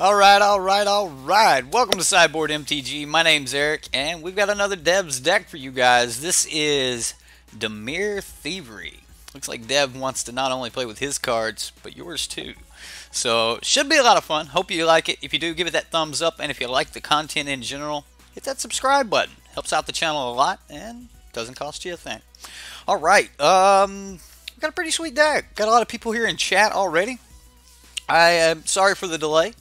Alright. Welcome to Sideboard MTG. My name's Eric, and we've got another Dev's deck for you guys. This is Dimir Thievery. Looks like Dev wants to not only play with his cards, but yours too. So, should be a lot of fun. Hope you like it. If you do, give it that thumbs up, and if you like the content in general, hit that subscribe button. Helps out the channel a lot, and doesn't cost you a thing. Alright, we've got a pretty sweet deck. Got a lot of people here in chat already. I am sorry for the delay,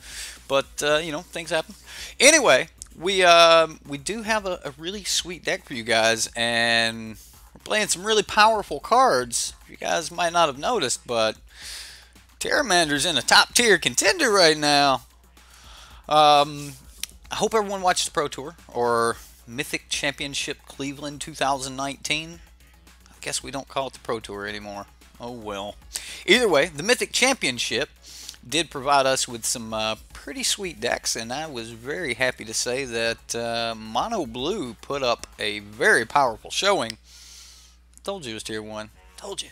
but you know, things happen. Anyway, we do have a really sweet deck for you guys, and we're playing some really powerful cards. You guys might not have noticed, but Terramander's in a top tier contender right now. I hope everyone watched the Pro Tour or Mythic Championship Cleveland 2019. I guess we don't call it the Pro Tour anymore. Oh well. Either way, the Mythic Championship did provide us with some pretty sweet decks, and I was very happy to say that Mono Blue put up a very powerful showing. Told you it was tier 1. Told you.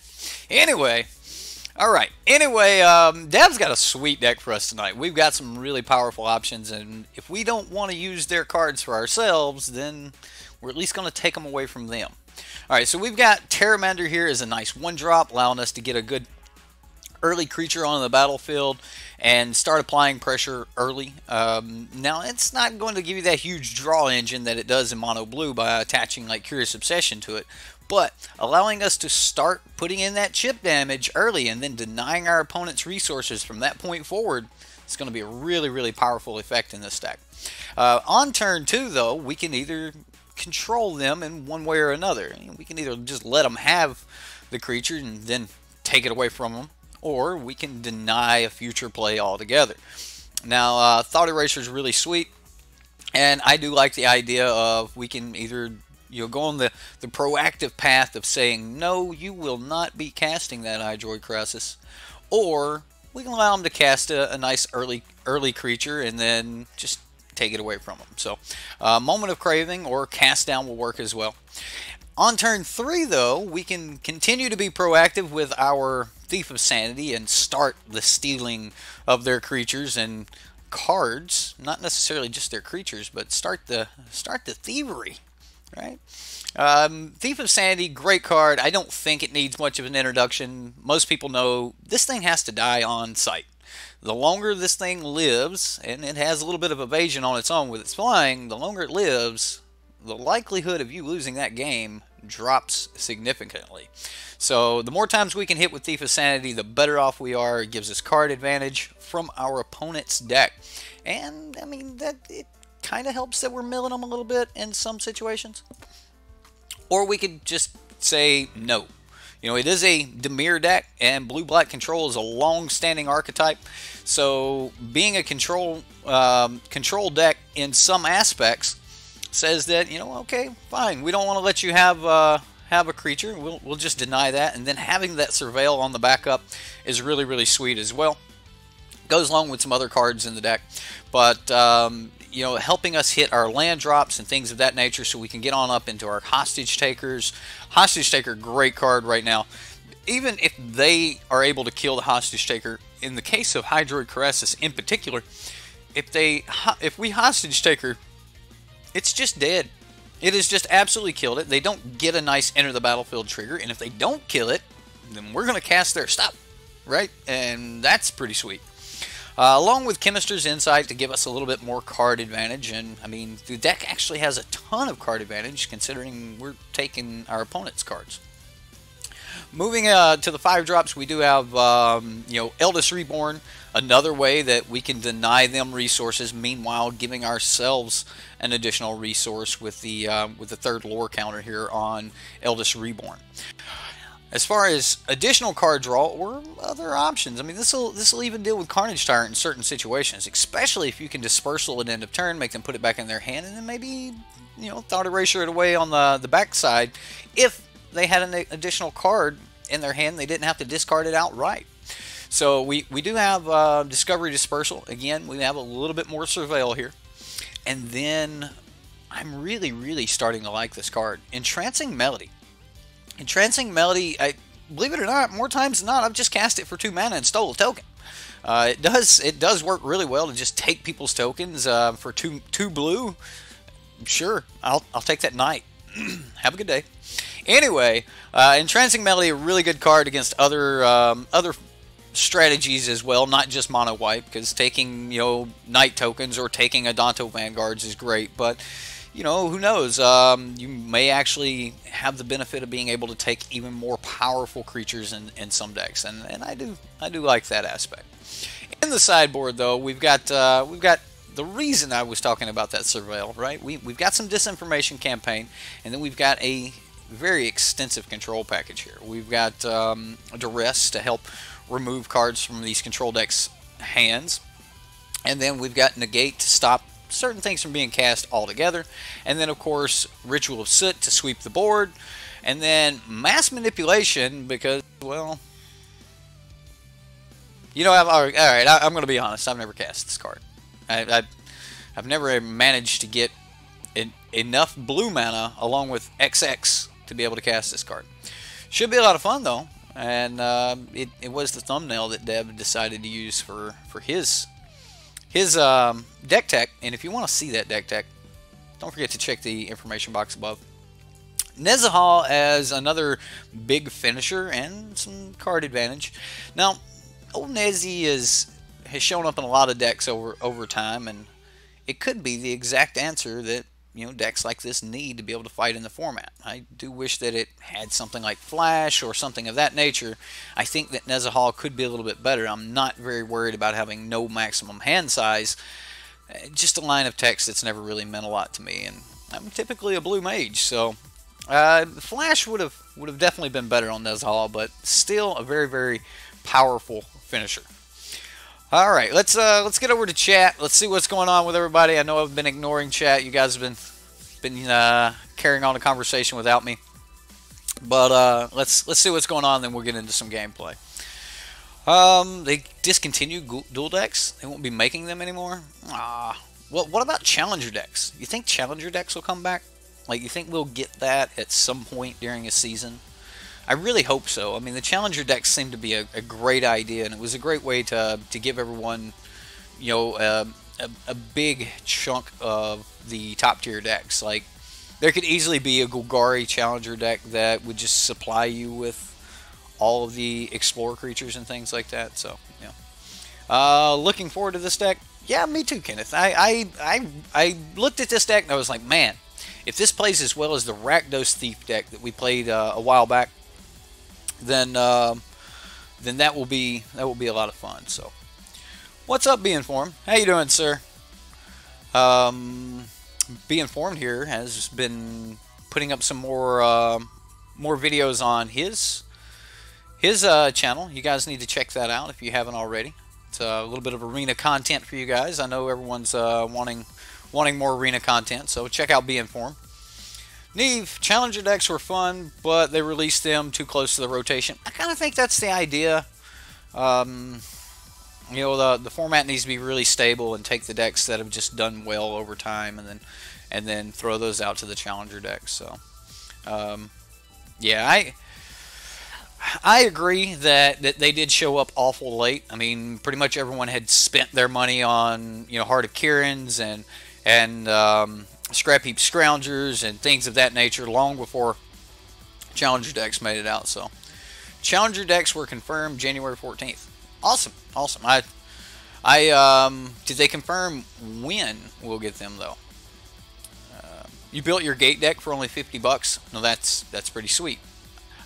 Anyway, alright. Anyway, Dev's got a sweet deck for us tonight. We've got some really powerful options, and if we don't want to use their cards for ourselves, then we're at least going to take them away from them. Alright, so we've got Terramander here as a nice 1-drop, allowing us to get a good early creature on the battlefield and start applying pressure early. Now, it's not going to give you that huge draw engine that it does in Mono Blue by attaching like Curious Obsession to it, but allowing us to start putting in that chip damage early and then denying our opponent's resources from that point forward. It's going to be a really powerful effect in this deck. On turn 2, though, we can either control them in one way or another. We can either just let them have the creature and then take it away from them, or we can deny a future play altogether. Now, Thought Eraser is really sweet, and I do like the idea of we can either go on the proactive path of saying, no, you will not be casting that Hydroid Crisis, or we can allow them to cast a nice early creature and then just take it away from them. So, Moment of Craving or Cast Down will work as well. On turn 3, though, we can continue to be proactive with our Thief of Sanity and start the stealing of their creatures and cards. Not necessarily just their creatures, but start the thievery, right? Thief of Sanity, great card. I don't think it needs much of an introduction. Most people know this thing has to die on sight. The longer this thing lives, and it has a little bit of evasion on its own with its flying, the longer it lives, the likelihood of you losing that game drops significantly. So the more times we can hit with Thief of Sanity, the better off we are. It gives us card advantage from our opponent's deck. And, I mean, that it kind of helps that we're milling them a little bit in some situations. Or we could just say no. You know, it is a Dimir deck, and blue-black control is a long-standing archetype. So being a control deck in some aspects says that, you know, okay, fine, we don't want to let you have a creature. We'll just deny that, and then having that Surveil on the backup is really sweet as well. Goes along with some other cards in the deck, but you know, helping us hit our land drops and things of that nature, so we can get on up into our Hostage Takers. Hostage Taker, great card right now. Even if they are able to kill the Hostage Taker, in the case of Hydroid Crisis in particular, if we Hostage Taker, it's just dead. It has just absolutely killed it. They don't get a nice enter the battlefield trigger, and if they don't kill it, then we're going to cast their stop, right? And that's pretty sweet. Along with Chemist's Insight to give us a little bit more card advantage, and I mean, the deck actually has a ton of card advantage considering we're taking our opponent's cards. Moving to the 5-drops, we do have Eldest Reborn, another way that we can deny them resources, meanwhile giving ourselves an additional resource with the 3rd lore counter here on Eldest Reborn. As far as additional card draw or other options, I mean, this will even deal with Carnage Tyrant in certain situations, especially if you can dispersal at end of turn, make them put it back in their hand, and then maybe thought erasure it away on the back side. If they had an additional card in their hand, they didn't have to discard it outright. So we do have Discovery Dispersal. Again, we have a little bit more Surveil here. And then I'm really starting to like this card, Entrancing Melody. Entrancing Melody, believe it or not, more times than not, I've just cast it for 2 mana and stole a token. It does work really well to just take people's tokens for two blue. Sure, I'll take that Knight. Have a good day. Anyway, Entrancing Melody, a really good card against other strategies as well, not just mono white, because taking Knight tokens or taking Adanto Vanguards is great, but who knows? You may actually have the benefit of being able to take even more powerful creatures in some decks, and I do like that aspect. In the sideboard, though, we've got the reason I was talking about that Surveil, right? We've got some Disinformation Campaign, and then we've got a very extensive control package here. We've got Duress to help remove cards from these control decks' hands, and then we've got Negate to stop certain things from being cast altogether, and then of course Ritual of Soot to sweep the board, and then Mass Manipulation because, well, all right, I'm going to be honest, I've never cast this card. I've never managed to get enough blue mana along with XX to be able to cast this card. Should be a lot of fun though, and it was the thumbnail that Deb decided to use for his deck tech, and if you want to see that deck tech, don't forget to check the information box above. Nezahal as another big finisher and some card advantage. Now, old Nezi has shown up in a lot of decks over time, and it could be the exact answer that decks like this need to be able to fight in the format. I do wish that it had something like Flash or something of that nature. I think that Nezahal could be a little bit better. I'm not very worried about having no maximum hand size. Just a line of text that's never really meant a lot to me, and I'm typically a blue mage, so Flash would have definitely been better on Nezahal, but still a very powerful finisher. All right, let's get over to chat. Let's see what's going on with everybody. I know I've been ignoring chat. You guys have been carrying on a conversation without me. But let's see what's going on, then we'll get into some gameplay. They discontinued dual decks. They won't be making them anymore. What about challenger decks? You think challenger decks will come back? Like, you think we'll get that at some point during a season? I really hope so. I mean, the challenger decks seem to be a great idea, and it was a great way to give everyone, a big chunk of the top tier decks. Like, there could easily be a Golgari challenger deck that would just supply you with all of the Explorer creatures and things like that. So, yeah. Looking forward to this deck. Yeah, me too, Kenneth. I looked at this deck and I was like, man, if this plays as well as the Rakdos Thief deck that we played a while back, then that will be a lot of fun. So, what's up, Be Informed? How you doing, sir? Be Informed here has been putting up some more videos on his channel. You guys need to check that out if you haven't already. It's a little bit of arena content for you guys. I know everyone's wanting more arena content, so check out Be Informed. Neve, challenger decks were fun, but they released them too close to the rotation. I kind of think that's the idea. The format needs to be really stable and take the decks that have just done well over time, and then throw those out to the challenger decks. So, yeah, I agree that they did show up awful late. I mean, pretty much everyone had spent their money on Heart of Kieran's and Scrap Heap Scroungers and things of that nature long before challenger decks made it out. So, challenger decks were confirmed January 14th. Awesome. Did they confirm when we'll get them though? You built your gate deck for only $50. No, that's pretty sweet.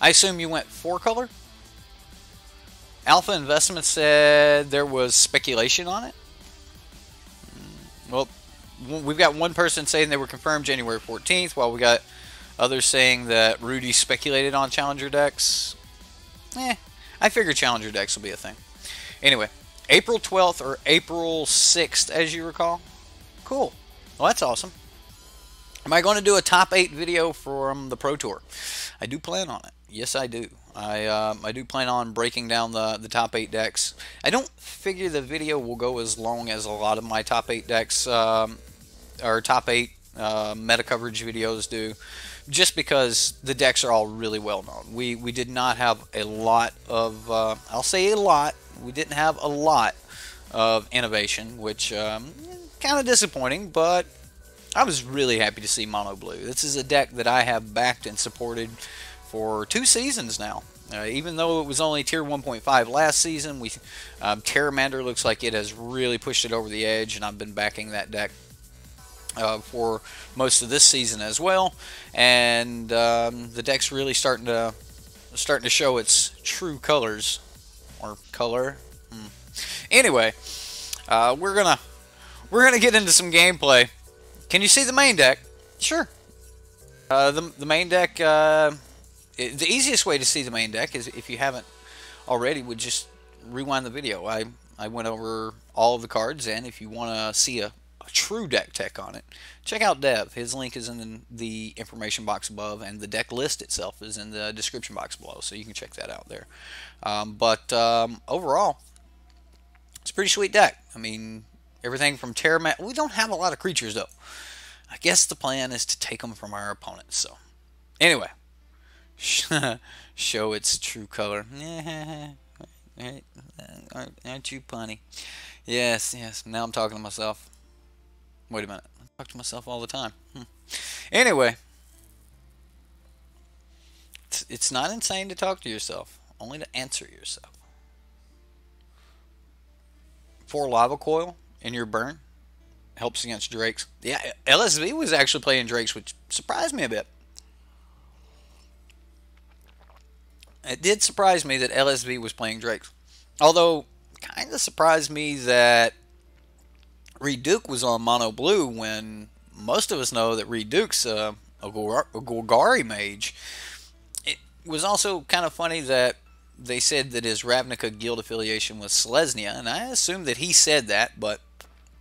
I assume you went 4-color? Alpha Investment said there was speculation on it. Well, we've got one person saying they were confirmed January 14th, while we got others saying that Rudy speculated on Challenger decks. I figure Challenger decks will be a thing. Anyway, April 12th or April 6th, as you recall. Cool. Well, that's awesome. Am I going to do a top 8 video from the Pro Tour? I do plan on it. Yes, I do. I do plan on breaking down the top 8 decks. I don't figure the video will go as long as a lot of my top 8 decks, or top 8 meta coverage videos do, just because the decks are all really well known. We did not have a lot of, I'll say a lot, we didn't have a lot of innovation, which kind of disappointing, but I was really happy to see Mono Blue. This is a deck that I have backed and supported for 2 seasons now. Even though it was only tier 1.5 last season, Terramander looks like it has really pushed it over the edge, and I've been backing that deck for most of this season as well. And the deck's really starting to show its true colors, or color. Anyway, we're gonna get into some gameplay. Can you see the main deck? Sure. The main deck. The easiest way to see the main deck is, if you haven't already, would just rewind the video. I went over all of the cards, and if you want to see a true deck tech on it, check out Dev. His link is in the information box above, and the deck list itself is in the description box below, so you can check that out there. But overall, it's a pretty sweet deck. I mean, everything from Terramander. We don't have a lot of creatures, though. I guess the plan is to take them from our opponents. So, anyway. Show its true color. Aren't you punny? Yes, yes. Now I'm talking to myself. Wait a minute. I talk to myself all the time. Anyway. It's not insane to talk to yourself. Only to answer yourself. 4 Lava Coil in your burn. Helps against Drakes. Yeah, LSV was actually playing Drakes, which surprised me a bit. It did surprise me that LSV was playing Drakes. Although, kind of surprised me that Reed Duke was on Mono Blue, when most of us know that Reed Duke's a Golgari mage. It was also kind of funny that they said that his Ravnica guild affiliation was Selesnya, and I assumed that he said that, but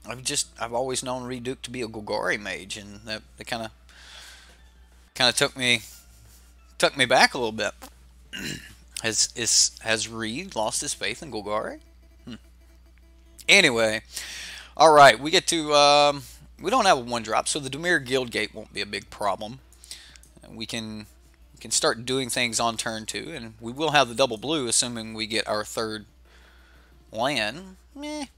I've always known Reed Duke to be a Golgari mage, and that kind of took me back a little bit. Has Reed lost his faith in Golgari? Anyway, all right, we get to we don't have a 1-drop, so the Dimir Guild Gate won't be a big problem. We can start doing things on turn 2, and we will have the double blue, assuming we get our 3rd land. I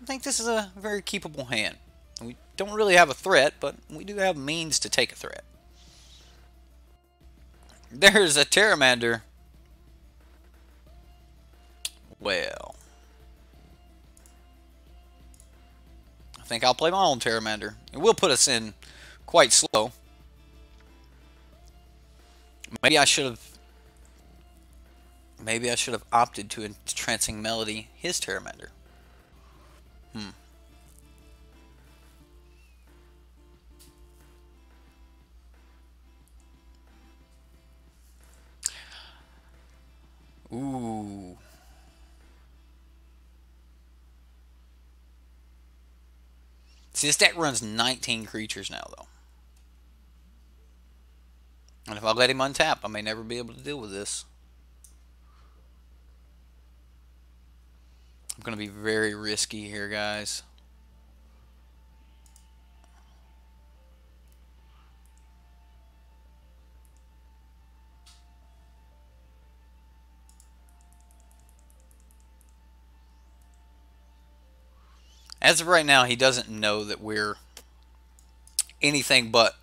think this is a very keepable hand. We don't really have a threat, but we do have means to take a threat. There's a Terramander. Well, I think I'll play my own Terramander. It will put us in quite slow. Maybe I should have opted to Entrancing Melody his Terramander. Ooh. See, this deck runs 19 creatures now, though. And if I let him untap, I may never be able to deal with this. I'm going to be very risky here, guys. As of right now, he doesn't know that we're anything but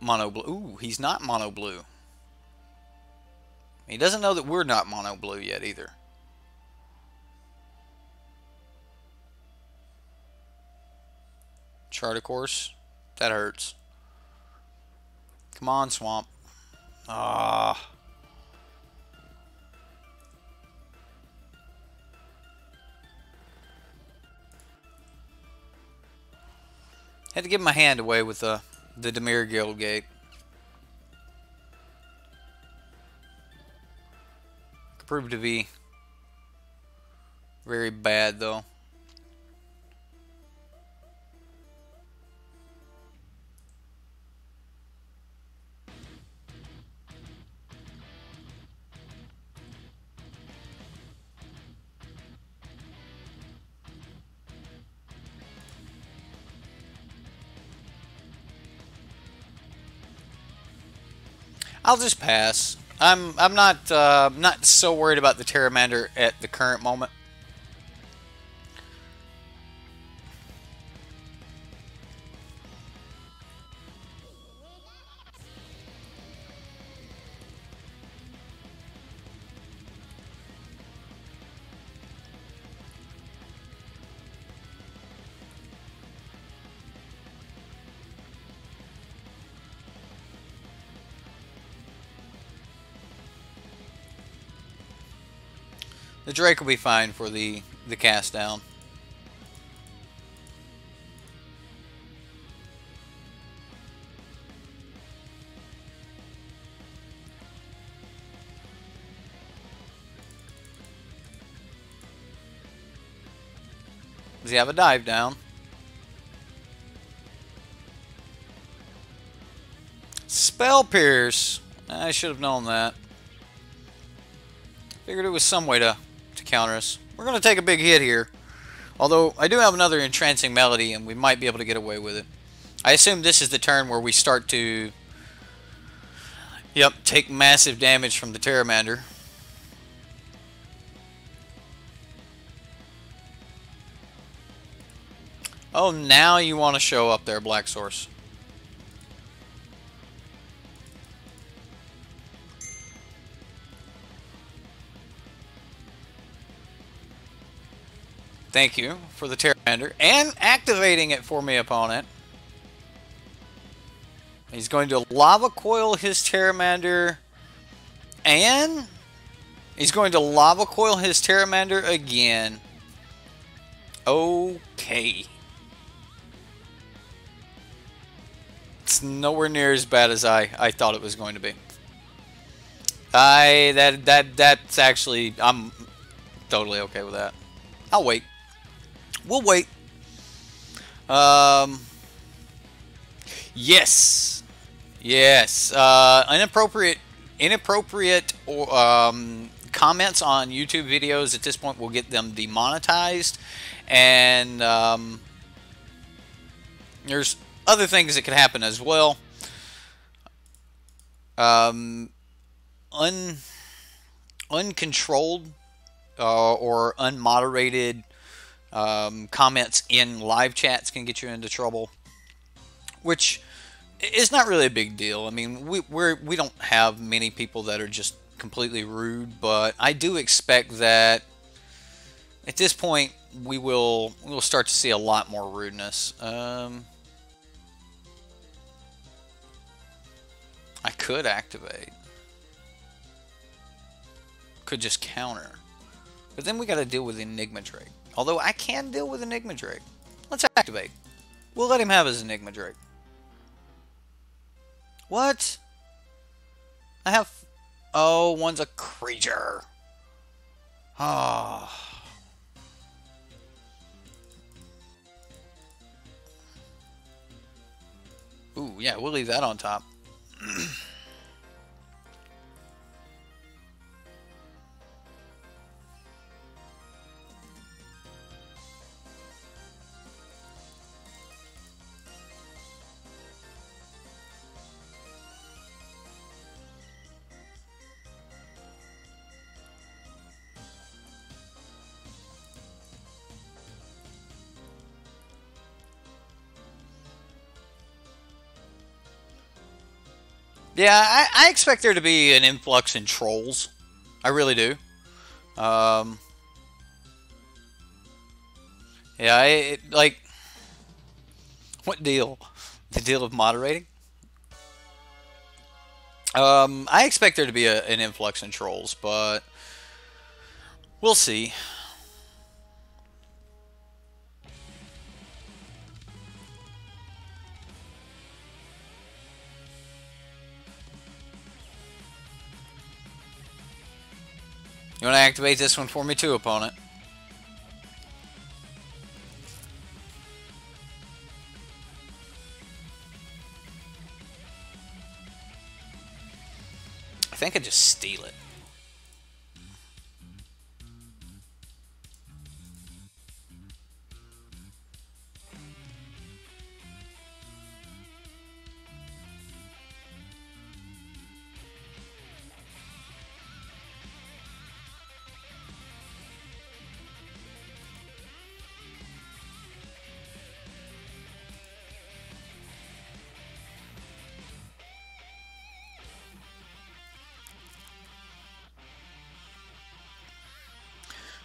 mono blue. Ooh, he's not mono blue. He doesn't know that we're not mono blue yet either. Chart, of course. That hurts. Come on, Swamp. Ah. Had to give my hand away with the Dimir Guildgate. Could prove to be very bad, though. I'll just pass. I'm not so worried about the Pteramander at the current moment. The Drake will be fine for the cast down. Does he have a dive down? Spell Pierce. I should have known that. Figured it was some way to counter us. We're going to take a big hit here. Although, I do have another Entrancing Melody, and we might be able to get away with it. I assume this is the turn where we start to... Yep, take massive damage from the Pteramander. Oh, now you want to show up there, Black Source. Thank you for the Pteramander. And activating it for me, opponent. He's going to Lava Coil his Pteramander. And he's going to Lava Coil his Pteramander again. Okay. It's nowhere near as bad as I thought it was going to be. That's actually, I'm totally okay with that. I'll wait. We'll wait. Yes. Yes. Inappropriate or comments on YouTube videos at this point will get them demonetized, and there's other things that could happen as well. Uncontrolled or unmoderated comments in live chats can get you into trouble, which is not really a big deal. I mean, we don't have many people that are just completely rude, but I do expect that at this point we'll start to see a lot more rudeness. I could activate. Could just counter. But then we got to deal with Enigma Drake. Although I can deal with Enigma Drake. Let's activate. We'll let him have his Enigma Drake. What? I have... Oh, one's a creature. Oh. Ooh, yeah, we'll leave that on top. Yeah, I expect there to be an influx in trolls. I really do. Yeah, like... What deal? The deal of moderating? I expect there to be an influx in trolls, but we'll see. You want to activate this one for me too, opponent? I think I just steal it.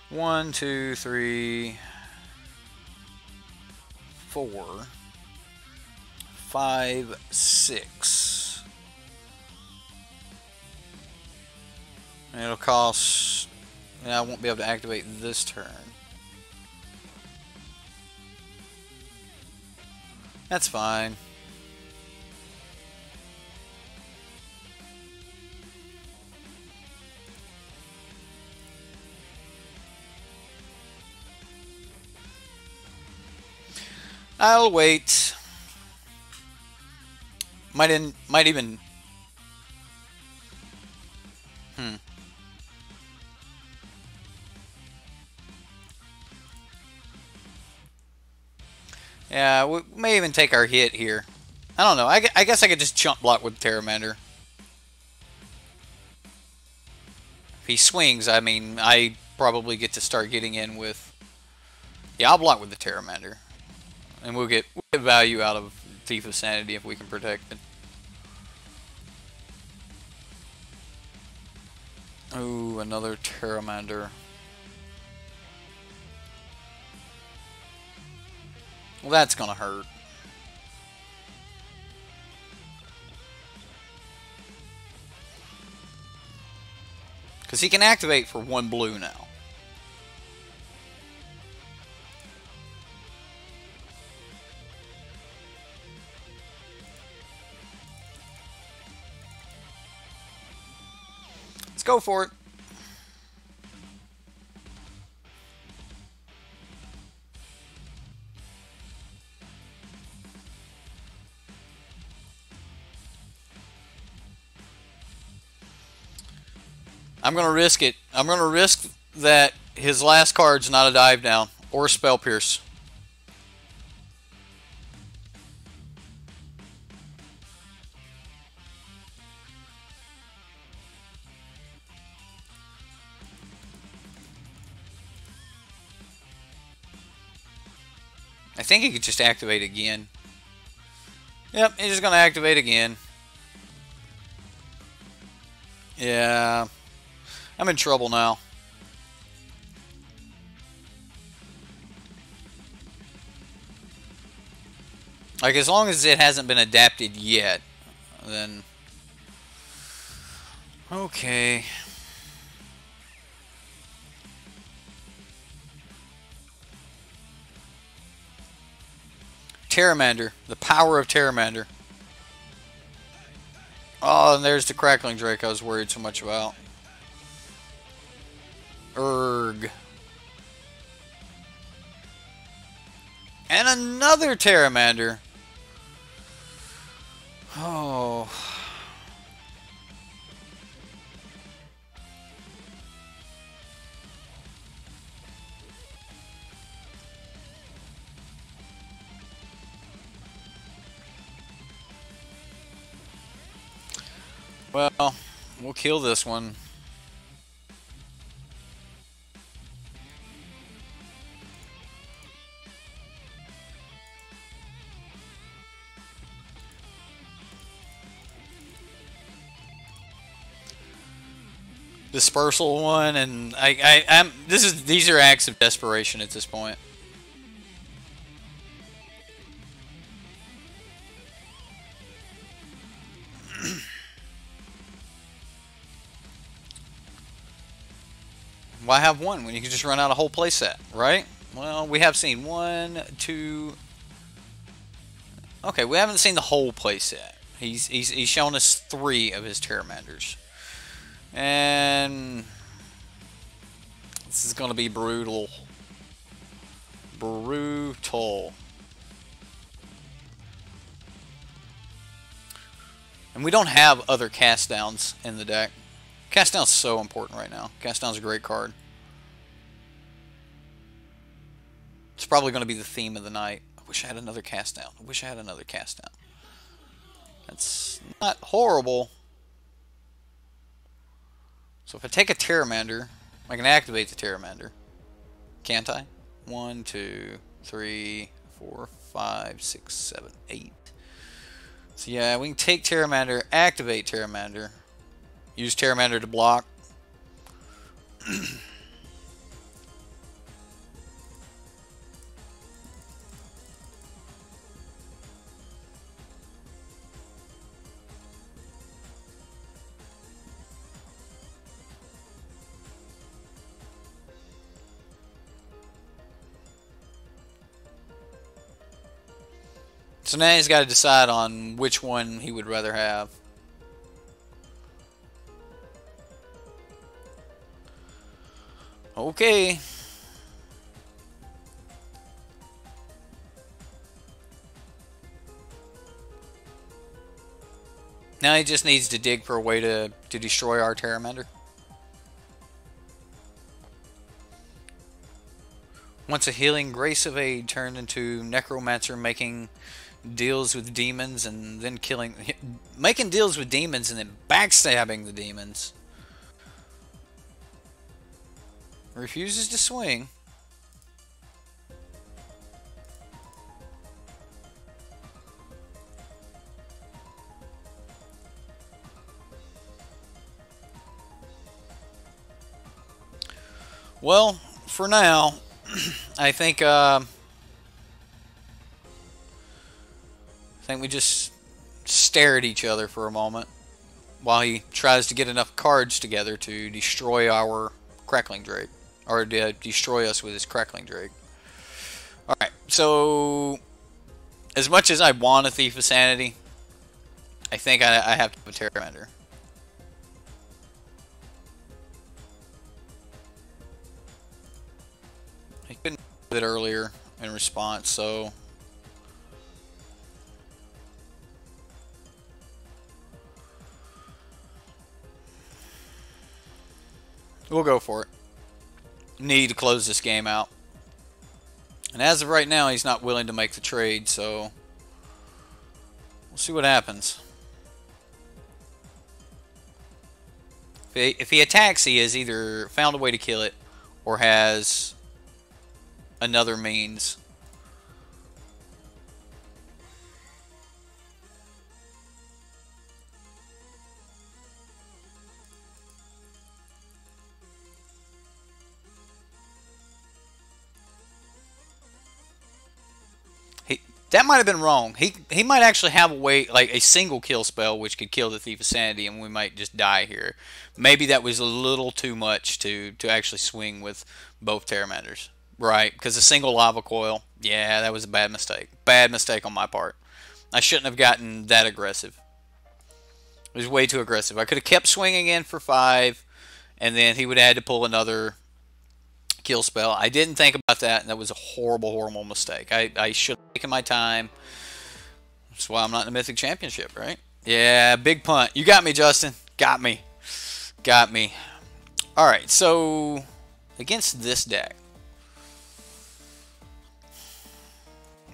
One, two, three, 4, 5, 6. And it'll cost... I won't be able to activate this turn. That's fine. I'll wait. Might even. Yeah, we may even take our hit here. I don't know. I guess I could just jump block with Terramander. If he swings, I mean, I probably get to start getting in with... Yeah, I'll block with the Terramander. And we'll get value out of Thief of Sanity if we can protect it. Ooh, another Terramander. Well, that's gonna hurt. Because he can activate for 1 blue now. Let's go for it. I'm going to risk it. I'm going to risk that his last card's not a dive down or a spell pierce. I think he could just activate again. Yep, he's just going to activate again. Yeah. I'm in trouble now. Like, as long as it hasn't been adapted yet, then... Okay. Terramander. The power of Terramander. Oh, and there's the Crackling Drake I was worried so much about. Erg. And another Terramander. Oh. Well, we'll kill this one. Dispersal one, and these are acts of desperation at this point. Why have one when you can just run out a whole playset, right? Well, we have seen one, two. Okay, we haven't seen the whole playset. He's shown us 3 of his Terramanders, and this is going to be brutal. Brutal. And we don't have other cast downs in the deck. Cast down's so important right now. Cast down's a great card. It's probably going to be the theme of the night. I wish I had another cast down. I wish I had another cast down. That's not horrible. So if I take a Terramander, I can activate the Terramander. Can't I? 1, 2, 3, 4, 5, 6, 7, 8. So yeah, we can take Terramander, activate Terramander, use Terramander to block. So now he's got to decide on which one he would rather have. Okay. Now he just needs to dig for a way to destroy our Terramander. Once a healing Grace of Aid turned into Necromancer, making deals with demons and then making deals with demons and then backstabbing the demons. Refuses to swing. Well, for now, I think we just stare at each other for a moment while he tries to get enough cards together to destroy our Crackling Drake, or to destroy us with his Crackling Drake. Alright, so as much as I want a Thief of Sanity, I think I have to put Terramander. I couldn't do it earlier in response, so we'll go for it. Need to close this game out. And as of right now, he's not willing to make the trade, so we'll see what happens. If he attacks, he has either found a way to kill it or has another means. That might have been wrong. He might actually have a way, like a single kill spell, which could kill the Thief of Sanity, and we might just die here. Maybe that was a little too much to actually swing with both Terramanders. Right, because a single Lava Coil, yeah, that was a bad mistake. Bad mistake on my part. I shouldn't have gotten that aggressive. It was way too aggressive. I could have kept swinging in for 5, and then he would have had to pull another kill spell. I didn't think about that, and that was a horrible, horrible mistake. I should have taken my time. That's why I'm not in the Mythic Championship, right? Yeah, big punt. You got me, Justin. Got me. Got me. Alright, so against this deck,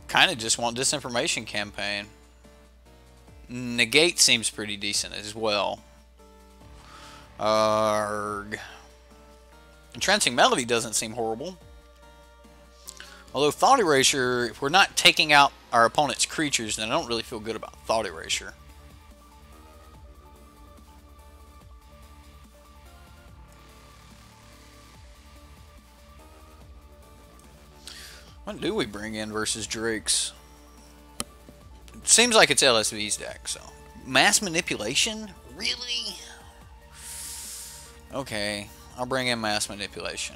kind of just want Disinformation Campaign. Negate seems pretty decent as well. Arg. Entrancing Melody doesn't seem horrible. Although Thought Erasure, if we're not taking out our opponent's creatures, then I don't really feel good about Thought Erasure. What do we bring in versus Drake's? It seems like it's LSV's deck, so. Mass Manipulation? Really? Okay. I'll bring in mass manipulation.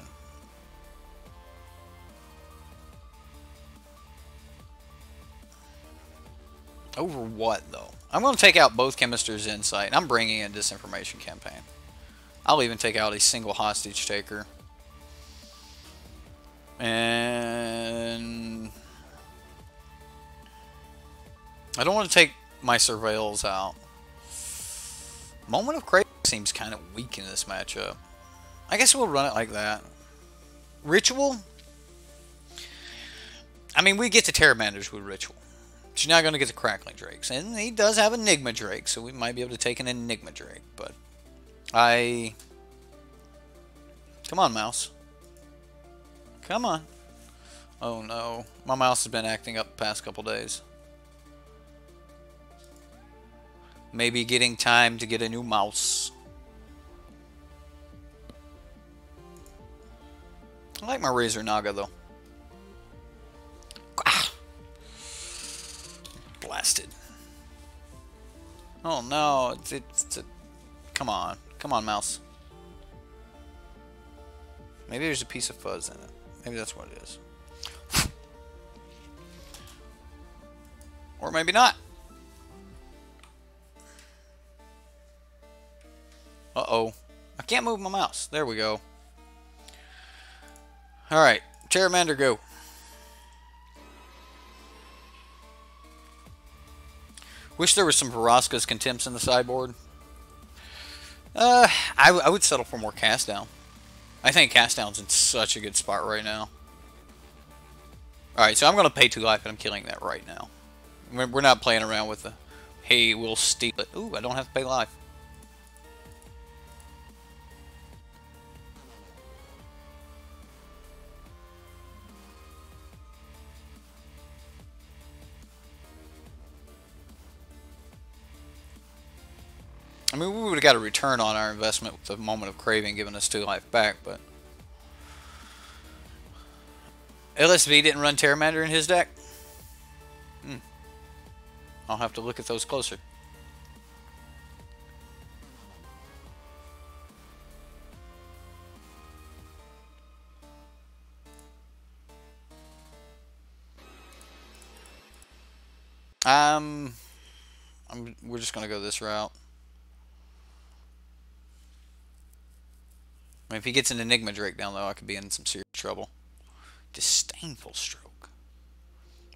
Over what, though? I'm going to take out both Chemister's Insight. I'm bringing in Disinformation Campaign. I'll even take out a single hostage taker. And I don't want to take my Surveils out. Moment of Craving seems kind of weak in this matchup. I guess we'll run it like that. Ritual? I mean, we get the Terramanders with Ritual. But you're not going to get the Crackling Drakes. And he does have Enigma Drake, so we might be able to take an Enigma Drake. But come on, mouse. Come on. Oh no. My mouse has been acting up the past couple days. Maybe getting time to get a new mouse. I like my Razor Naga though. Ah. Blasted. Oh no. It's a... Come on. Come on, mouse. Maybe there's a piece of fuzz in it. Maybe that's what it is. Or maybe not. Uh-oh. I can't move my mouse. There we go. Alright. Terramander, go. Wish there was some Vraska's Contempts in the sideboard. I would settle for more Cast Down. I think Cast Down's in such a good spot right now. Alright, so I'm going to pay 2 life, and I'm killing that right now. We're not playing around with the, hey, we'll steal it. Ooh, I don't have to pay life. I mean, we would have got a return on our investment with the Moment of Craving giving us 2 life back, but... LSV didn't run Terramander in his deck? I'll have to look at those closer. We're just going to go this route. I mean, if he gets an Enigma Drake down, though, I could be in some serious trouble. Disdainful Stroke.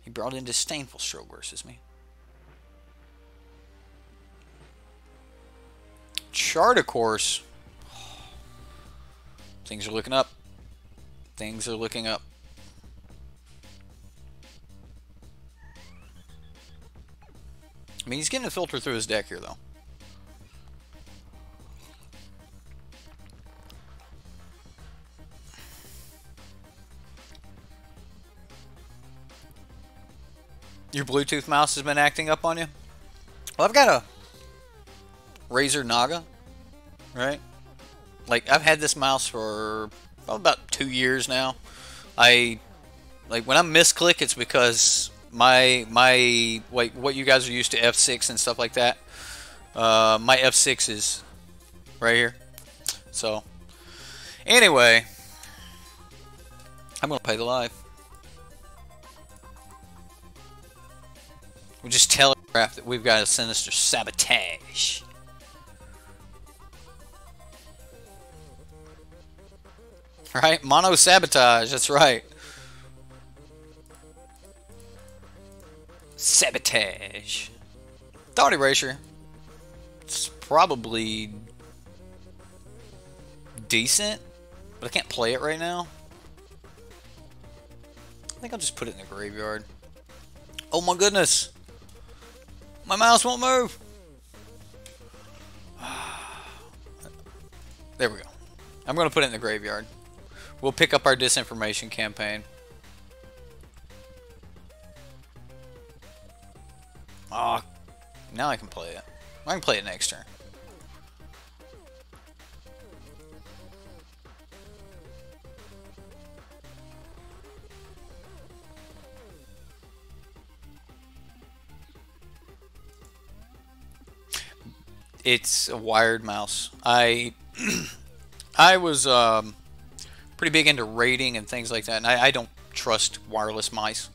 He brought in Disdainful Stroke versus me. Chart, of course. Things are looking up. Things are looking up. I mean, he's getting a filter through his deck here, though. Your Bluetooth mouse has been acting up on you? Well, I've got a Razor Naga, right? Like, I've had this mouse for about 2 years now. Like, when I misclick, it's because my like, what you guys are used to F6 and stuff like that. My F6 is right here. So, anyway, I'm going to pay the life. We just telegraph that we've got a Sinister Sabotage. Right? Mono Sabotage, that's right. Sabotage. Thought Erasure. It's probably decent, but I can't play it right now. I think I'll just put it in the graveyard. Oh my goodness! My mouse won't move! There we go. I'm going to put it in the graveyard. We'll pick up our Disinformation Campaign. Oh, now I can play it. I can play it next turn. It's a wired mouse. I I was pretty big into raiding and things like that, and I don't trust wireless mice.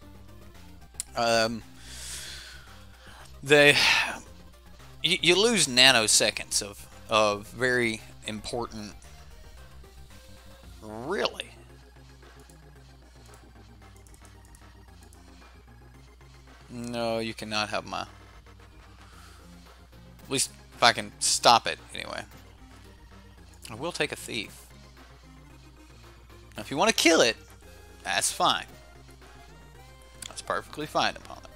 They you lose nanoseconds of very important. Really? No, you cannot have my. At least if I can stop it anyway. I will take a thief. Now, if you want to kill it, that's fine. That's perfectly fine, opponent.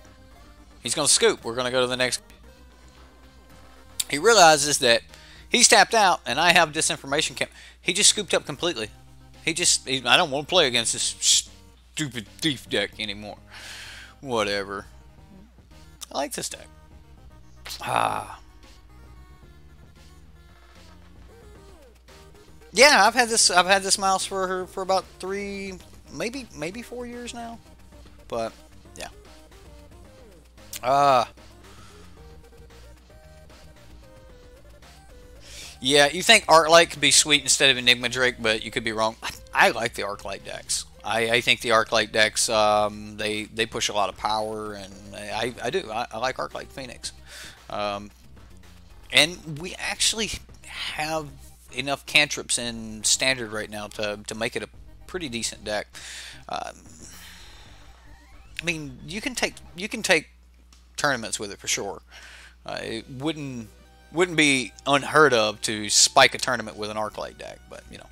He's going to scoop. We're going to go to the next. He realizes that he's tapped out, and I have disinformation camp. He just scooped up completely. I don't want to play against this stupid thief deck anymore. Whatever. I like this deck. Yeah, I've had this mouse for about 3, maybe 4 years now. But yeah. Yeah, you think Arclight could be sweet instead of Enigma Drake, but you could be wrong. I like the Arclight decks. I think the Arclight decks, they push a lot of power, and I do. I like Arclight Phoenix. And we actually have enough cantrips in Standard right now to make it a pretty decent deck. I mean, you can take tournaments with it for sure. It wouldn't be unheard of to spike a tournament with an Arclight deck, but you know.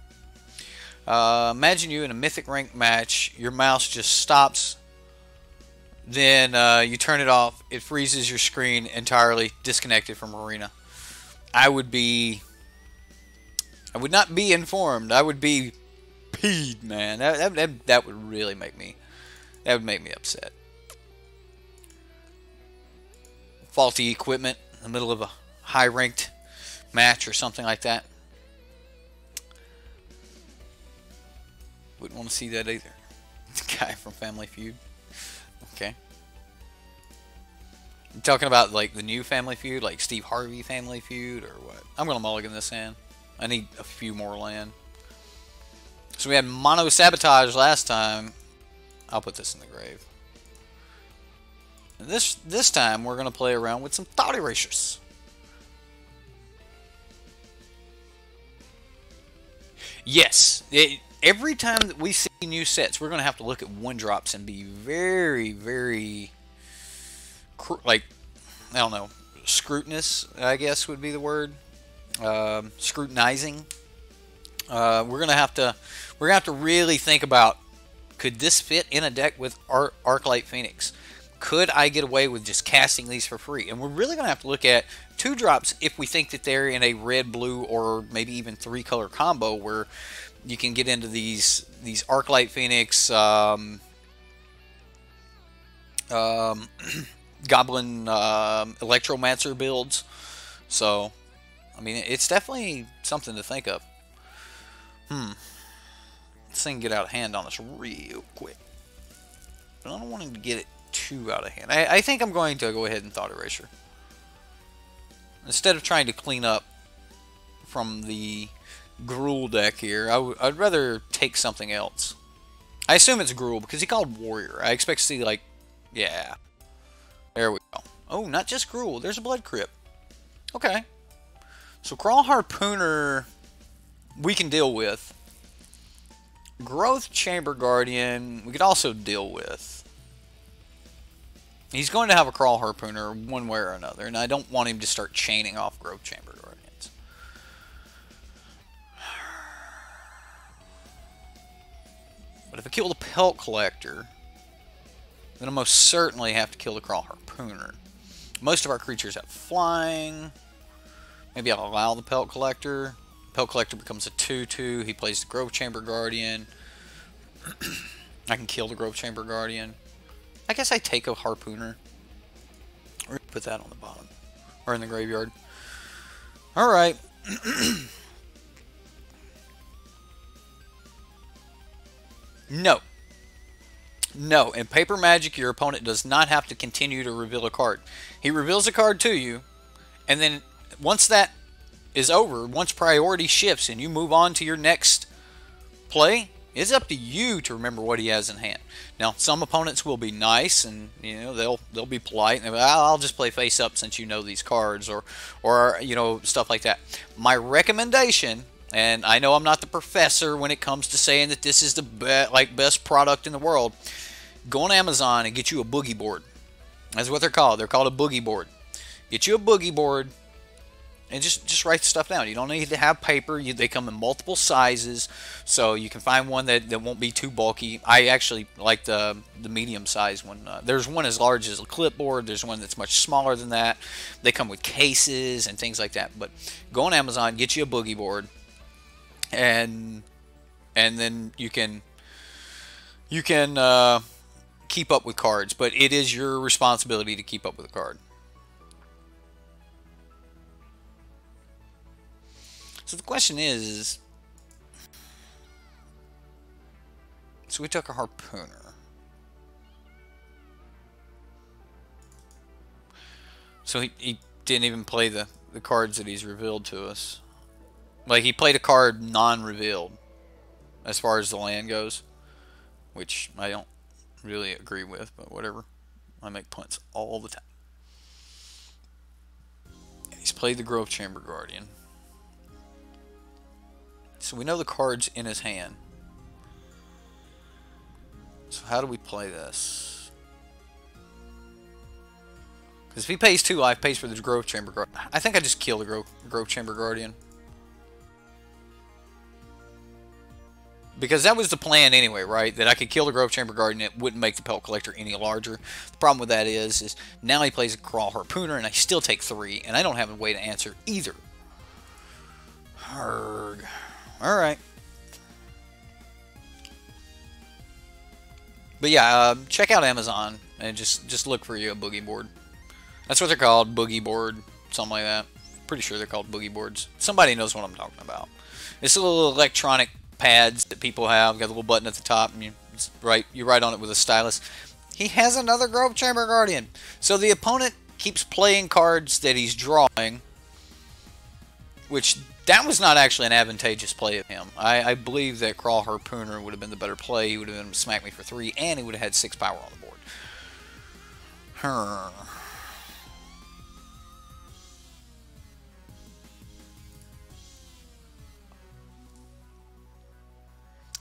Imagine you in a Mythic Rank match, your mouse just stops, then you turn it off, it freezes your screen entirely, disconnected from Arena. I would not be informed. I would be peed, man. That would really make me. That would make me upset. Faulty equipment in the middle of a high-ranked match or something like that. Wouldn't want to see that either. The guy from Family Feud. Okay. You talking about like the new Family Feud, like Steve Harvey Family Feud, or what? I'm gonna mulligan this in. I need a few more land. So we had Mono Sabotage last time. I'll put this in the grave. And this time we're gonna play around with some Thought Erasers. Yes, every time that we see new sets, we're gonna have to look at 1-drops and be very, very, like, I don't know, scrutinous, I guess would be the word. Scrutinizing. We're gonna have to really think about, could this fit in a deck with Arclight Phoenix? Could I get away with just casting these for free? And we're really gonna have to look at 2-drops if we think that they're in a red, blue, or maybe even 3-color combo where you can get into these Arclight Phoenix, Goblin Electromancer builds. So, I mean, it's definitely something to think of. This thing can get out of hand on us real quick. But I don't want him to get it too out of hand. I think I'm going to go ahead and Thought Eraser. Instead of trying to clean up from the Gruul deck here, I'd rather take something else. I assume it's Gruul because he called Warrior. I expect to see, like, yeah. There we go. Oh, not just Gruul. There's a Blood Crypt. Okay. So Crawl Harpooner we can deal with. Growth Chamber Guardian we could also deal with. He's going to have a Crawl Harpooner one way or another, and I don't want him to start chaining off Growth Chamber Guardians. But if I kill the Pelt Collector, then I most certainly have to kill the Crawl Harpooner. Most of our creatures have flying. Maybe I'll allow the Pelt Collector. Pelt Collector becomes a 2/2. He plays the Growth Chamber Guardian. I can kill the Growth Chamber Guardian. I guess I take a Harpooner. Or put that on the bottom. Or in the graveyard. Alright. No. No. In Paper Magic, your opponent does not have to continue to reveal a card. He reveals a card to you, and then once that is over, once priority shifts and you move on to your next play, it's up to you to remember what he has in hand. Now, some opponents will be nice, and they'll be polite, and I'll just play face up since you know these cards, or stuff like that. My recommendation, and I know I'm not the professor when it comes to saying that this is the best product in the world. Go on Amazon and get you a boogie board. That's what they're called. They're called a boogie board. Get you a boogie board. And just write the stuff down. You don't need to have paper. They come in multiple sizes, so you can find one that won't be too bulky. I actually like the medium size one. There's one as large as a clipboard. There's one that's much smaller than that. They come with cases and things like that. But go on Amazon, get you a boogie board, and then you can keep up with cards. But it is your responsibility to keep up with a card. So the question is, so we took a harpooner. So he didn't even play the cards that he's revealed to us. Like, he played a card non-revealed as far as the land goes, which I don't really agree with, but whatever. I make points all the time. He's played the Grove Chamber Guardian. So we know the card's in his hand. So how do we play this? Because if he pays 2 life, pays for the Grove Chamber Guardian. I think I just kill the Grove Chamber Guardian. Because that was the plan anyway, right? That I could kill the Grove Chamber Guardian, it wouldn't make the Pelt Collector any larger. The problem with that is now he plays a Crawl Harpooner, and I still take 3, and I don't have a way to answer either. Arrgh. Alright. But yeah, check out Amazon and just look for you a boogie board. That's what they're called, boogie board, something like that. Pretty sure they're called boogie boards. Somebody knows what I'm talking about. It's a little electronic pads that people have. Got a little button at the top, and you write on it with a stylus. He has another Grove Chamber Guardian. So the opponent keeps playing cards that he's drawing, which that was not actually an advantageous play of him. I believe that Crawl Harpooner would have been the better play. He would have been smacked me for 3, and he would have had 6 power on the board.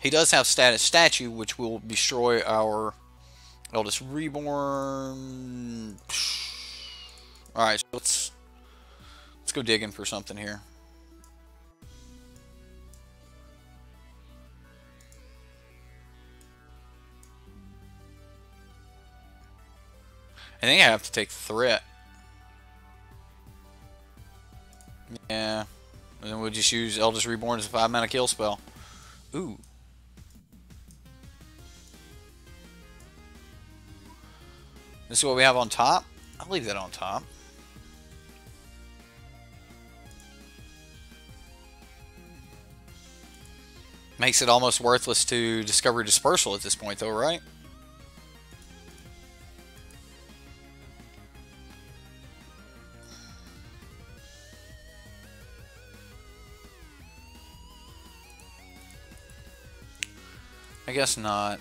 He does have status statue, which will destroy our Eldest Reborn. Alright, so let's go digging for something here. I think I have to take threat. Yeah. And then we'll just use Eldest Reborn as a 5-mana kill spell. Ooh. This is what we have on top. I'll leave that on top. Makes it almost worthless to Discovery Dispersal at this point, though, right? I guess not.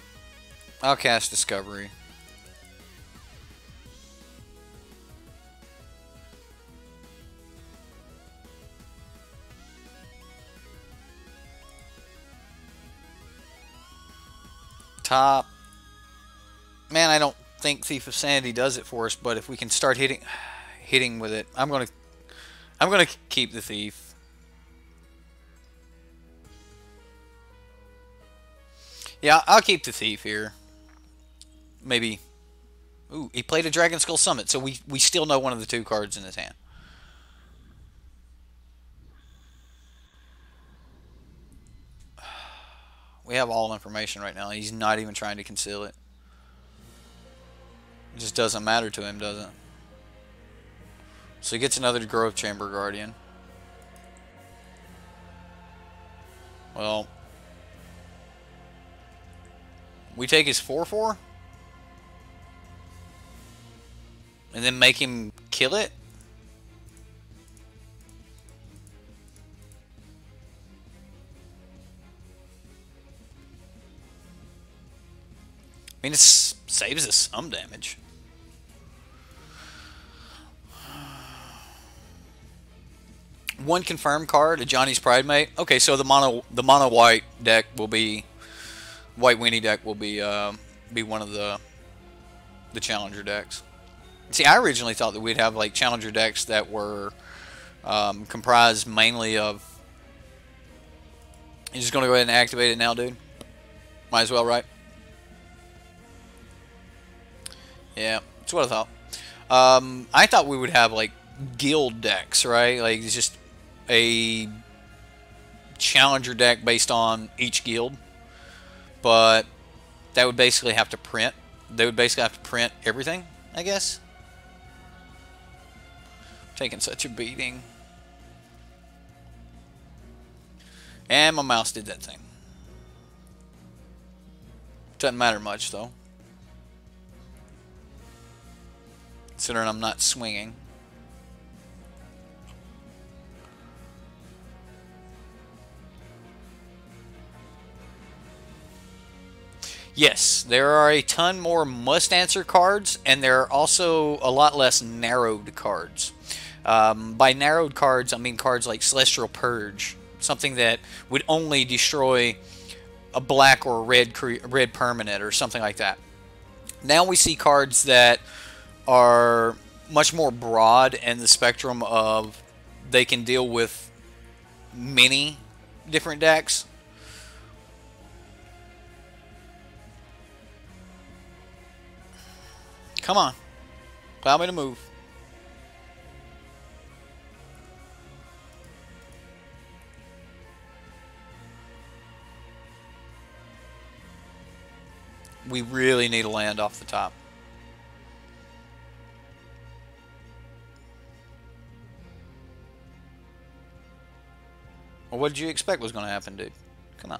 I'll cast Discovery. Top. Man, I don't think Thief of Sanity does it for us, but if we can start hitting with it, I'm gonna keep the Thief. Yeah, I'll keep the Thief here. Maybe. Ooh, he played a Dragon Skull Summit, so we still know one of the 2 cards in his hand. We have all information right now. He's not even trying to conceal it. It just doesn't matter to him, does it? So he gets another Grove Chamber Guardian. Well, we take his 4/4 and then make him kill it. mean, it saves us some damage. One confirmed card, a Johnny's Pride Mate. Okay, so the mono white deck will be white weenie deck will be one of the challenger decks. See, I originally thought that we'd have like challenger decks that were comprised mainly of. You're just gonna go ahead and activate it now, dude. Might as well, right? Yeah, that's what I thought. I thought we would have like guild decks, right? Like it's just a challenger deck based on each guild, but that would basically have to print. They would basically have to print everything, I guess. Taking such a beating. And my mouse did that thing. Doesn't matter much though, considering I'm not swinging. Yes, there are a ton more must answer cards, and there are also a lot less narrowed cards. By narrowed cards, I mean cards like Celestial Purge, something that would only destroy a black or red permanent or something like that. Now we see cards that are much more broad in the spectrum of they can deal with many different decks. Come on. Allow me to move. We really need a land off the top. Well, what did you expect was going to happen, dude? Come on.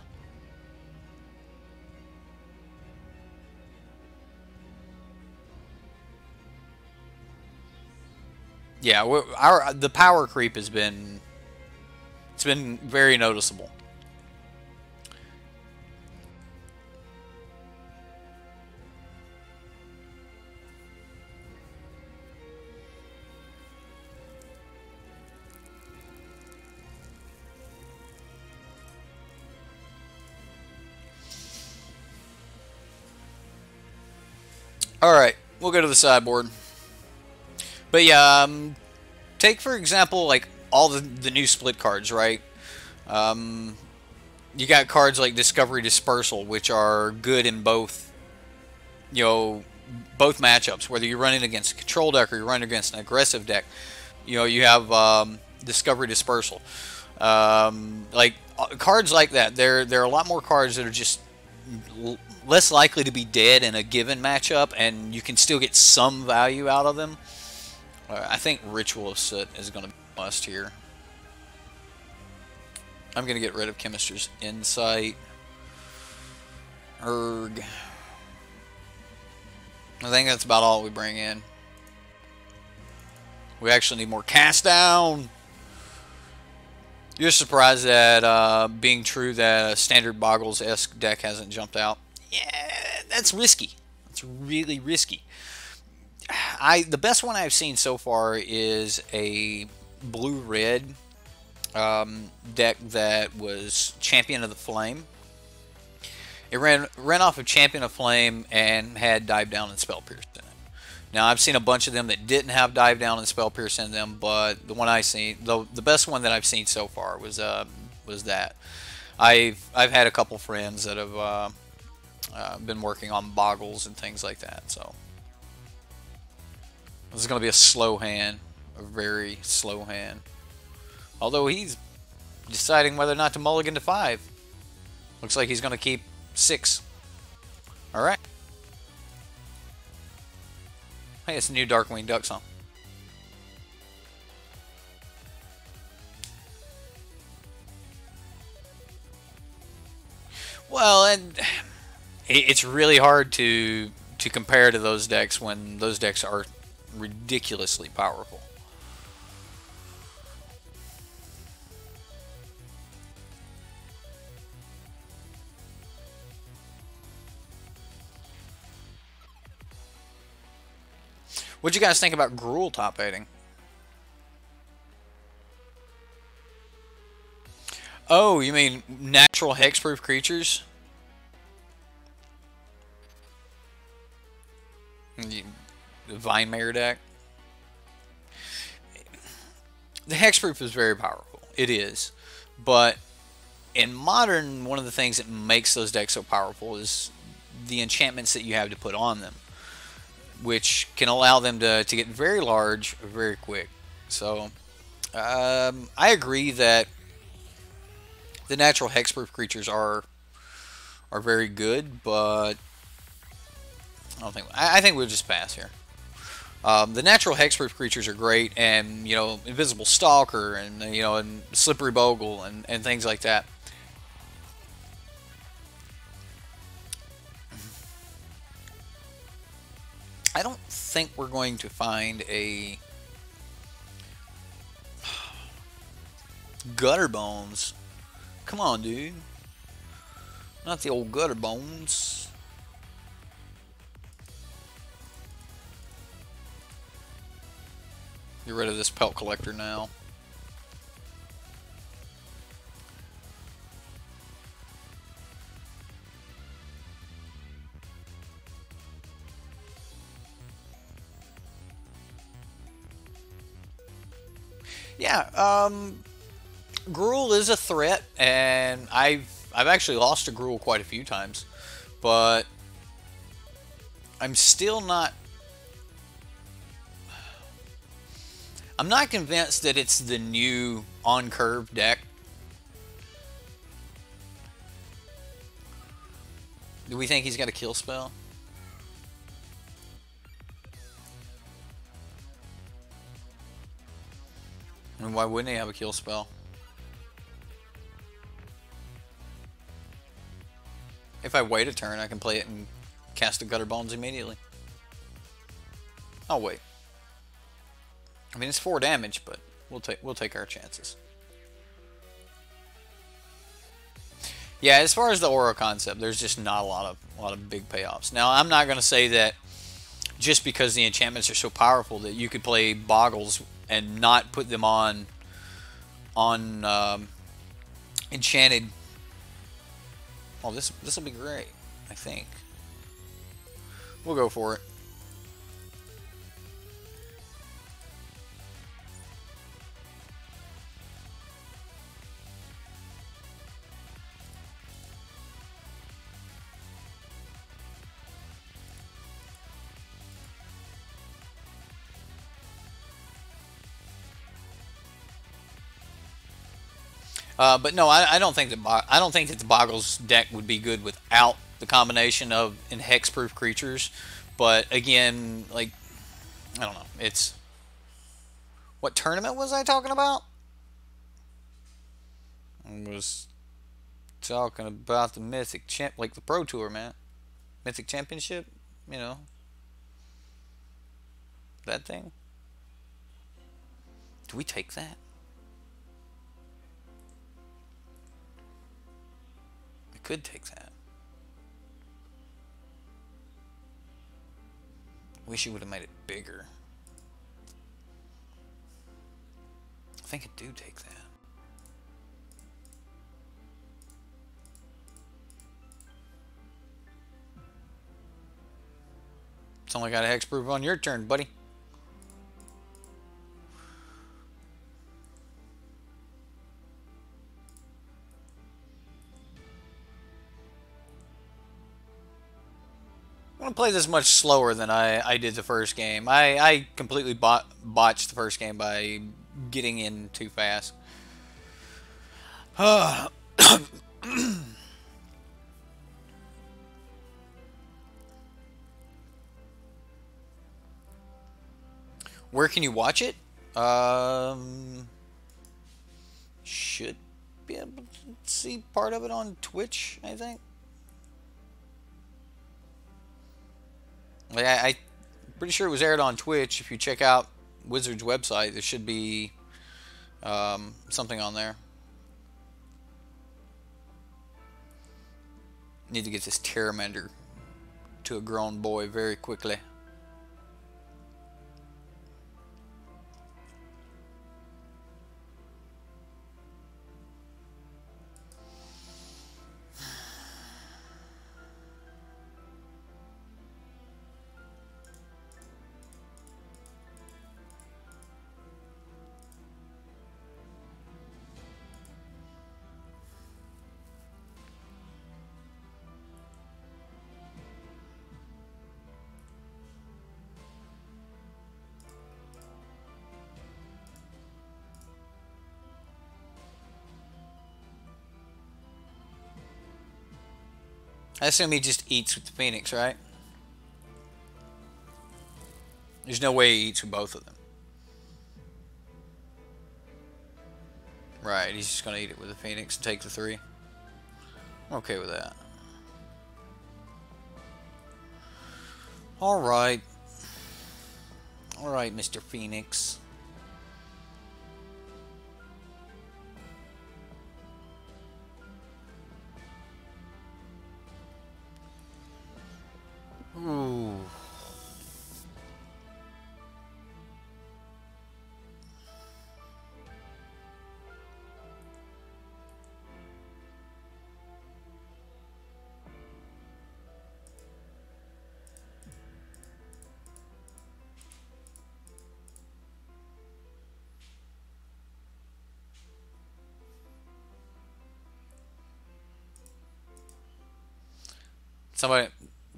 Yeah, the power creep has been very noticeable. All right, we'll go to the sideboard. But yeah, take for example like all the new split cards, right? You got cards like Discovery Dispersal, which are good in both, both matchups. Whether you're running against a control deck or you're running against an aggressive deck, you have Discovery Dispersal. Like cards like that, there are a lot more cards that are just less likely to be dead in a given matchup, and you can still get some value out of them. I think Ritual of Soot is going to be a must here. I'm going to get rid of Chemist's Insight. Erg. I think that's about all we bring in. We actually need more Cast Down. You're surprised that being true that a standard Boggles-esque deck hasn't jumped out. Yeah, that's risky. That's really risky. The best one I've seen so far is a blue-red deck that was Champion of the Flame. It ran off of Champion of Flame and had Dive Down and Spell Pierce in it. Now I've seen a bunch of them that didn't have Dive Down and Spell Pierce in them, but the one I seen, the best one that I've seen so far was that. I've had a couple friends that have been working on Boggles and things like that, so this is going to be a slow hand, a very slow hand. Although he's deciding whether or not to mulligan to 5. Looks like he's going to keep 6. Alright. Hey, it's a new Darkwing Duck song. Well, and it's really hard to compare to those decks when those decks are ridiculously powerful. What'd you guys think about Gruul top 8ing? Oh, you mean natural hexproof creatures? The Vine Mayor deck? The hexproof is very powerful. It is. But in Modern, one of the things that makes those decks so powerful is the enchantments that you have to put on them, which can allow them to get very large very quick. So I agree that the natural hexproof creatures are very good, but I think we'll just pass here. The natural hexproof creatures are great, and Invisible Stalker, and and Slippery Bogle, and things like that. I don't think we're going to find a Gutter Bones. Come on, dude. Not the old Gutter Bones. Get rid of this Pelt Collector now. Yeah, Gruul is a threat, and I've actually lost to Gruul quite a few times, but I'm still not. I'm not convinced that it's the new on curve deck. Do we think he's got a kill spell? And why wouldn't he have a kill spell? If I wait a turn, I can play it and cast a Gutter Bones immediately. I'll wait. I mean, it's 4 damage, but we'll take our chances. Yeah, as far as the aura concept, there's just not a lot of big payoffs. Now, I'm not going to say that just because the enchantments are so powerful that you could play Boggles and not put them on enchanted. Oh, this will be great. I think we'll go for it. But no, I don't think that the Boggles deck would be good without the combination of hexproof creatures. But again, like, I don't know. It's what tournament was I talking about? I was talking about the Mythic Champ, like the Pro Tour, man. Mythic Championship, that thing. Do we take that? Could take that. Wish you would have made it bigger. I think it do take that. It's only got a hexproof on your turn, buddy. I'm going to play this much slower than I did the first game. I completely botched the first game by getting in too fast. Where can you watch it? Should be able to see part of it on Twitch, I think. I'm pretty sure it was aired on Twitch. If you check out Wizard's website, there should be something on there. Need to get this Terramander to a grown boy very quickly. I assume he just eats with the Phoenix, right? There's no way he eats with both of them. Right, he's just going to eat it with the Phoenix and take the 3. I'm okay with that. Alright. Alright, Mr. Phoenix. Ooh.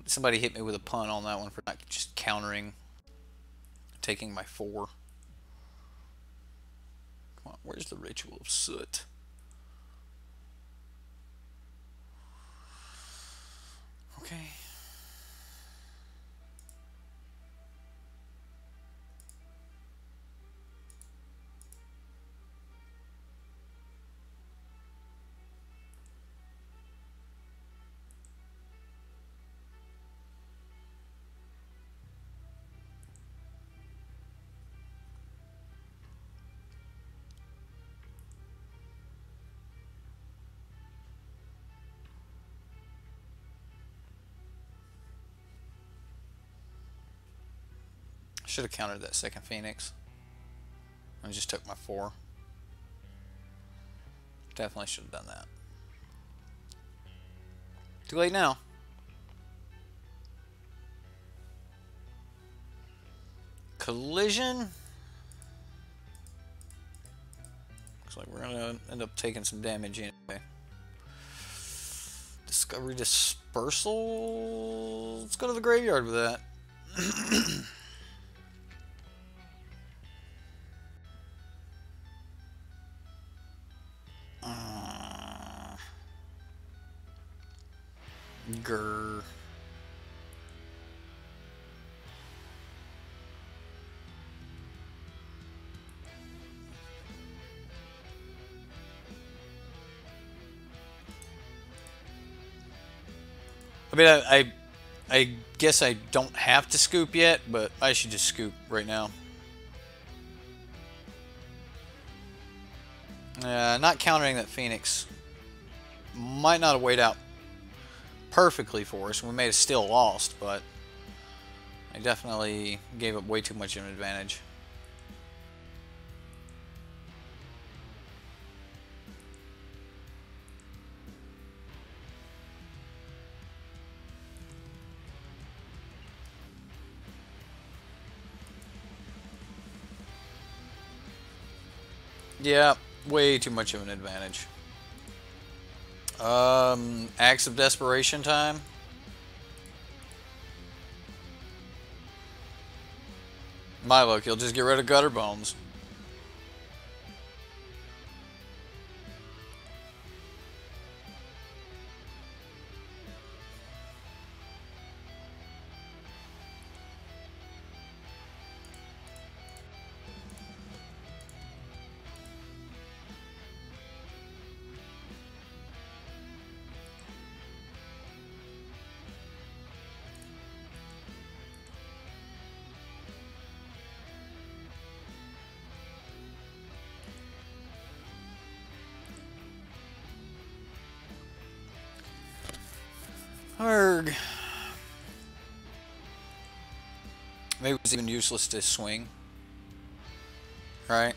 Somebody hit me with a pun on that one for not just countering, taking my 4. Come on, where's the Ritual of Soot? Okay. Should have countered that second Phoenix. I just took my 4. Definitely should have done that. Too late now. Collision. Looks like we're gonna end up taking some damage anyway. Discovery Dispersal. Let's go to the graveyard with that. Grr. I mean, I guess I don't have to scoop yet, but I should just scoop right now. Not countering that Phoenix might not have weighed out perfectly for us. We may have still lost, but I definitely gave up way too much of an advantage. Yeah, way too much of an advantage. Acts of Desperation time. My luck, you'll just get rid of Gutter Bones. Arg. Maybe it's even useless to swing. Right?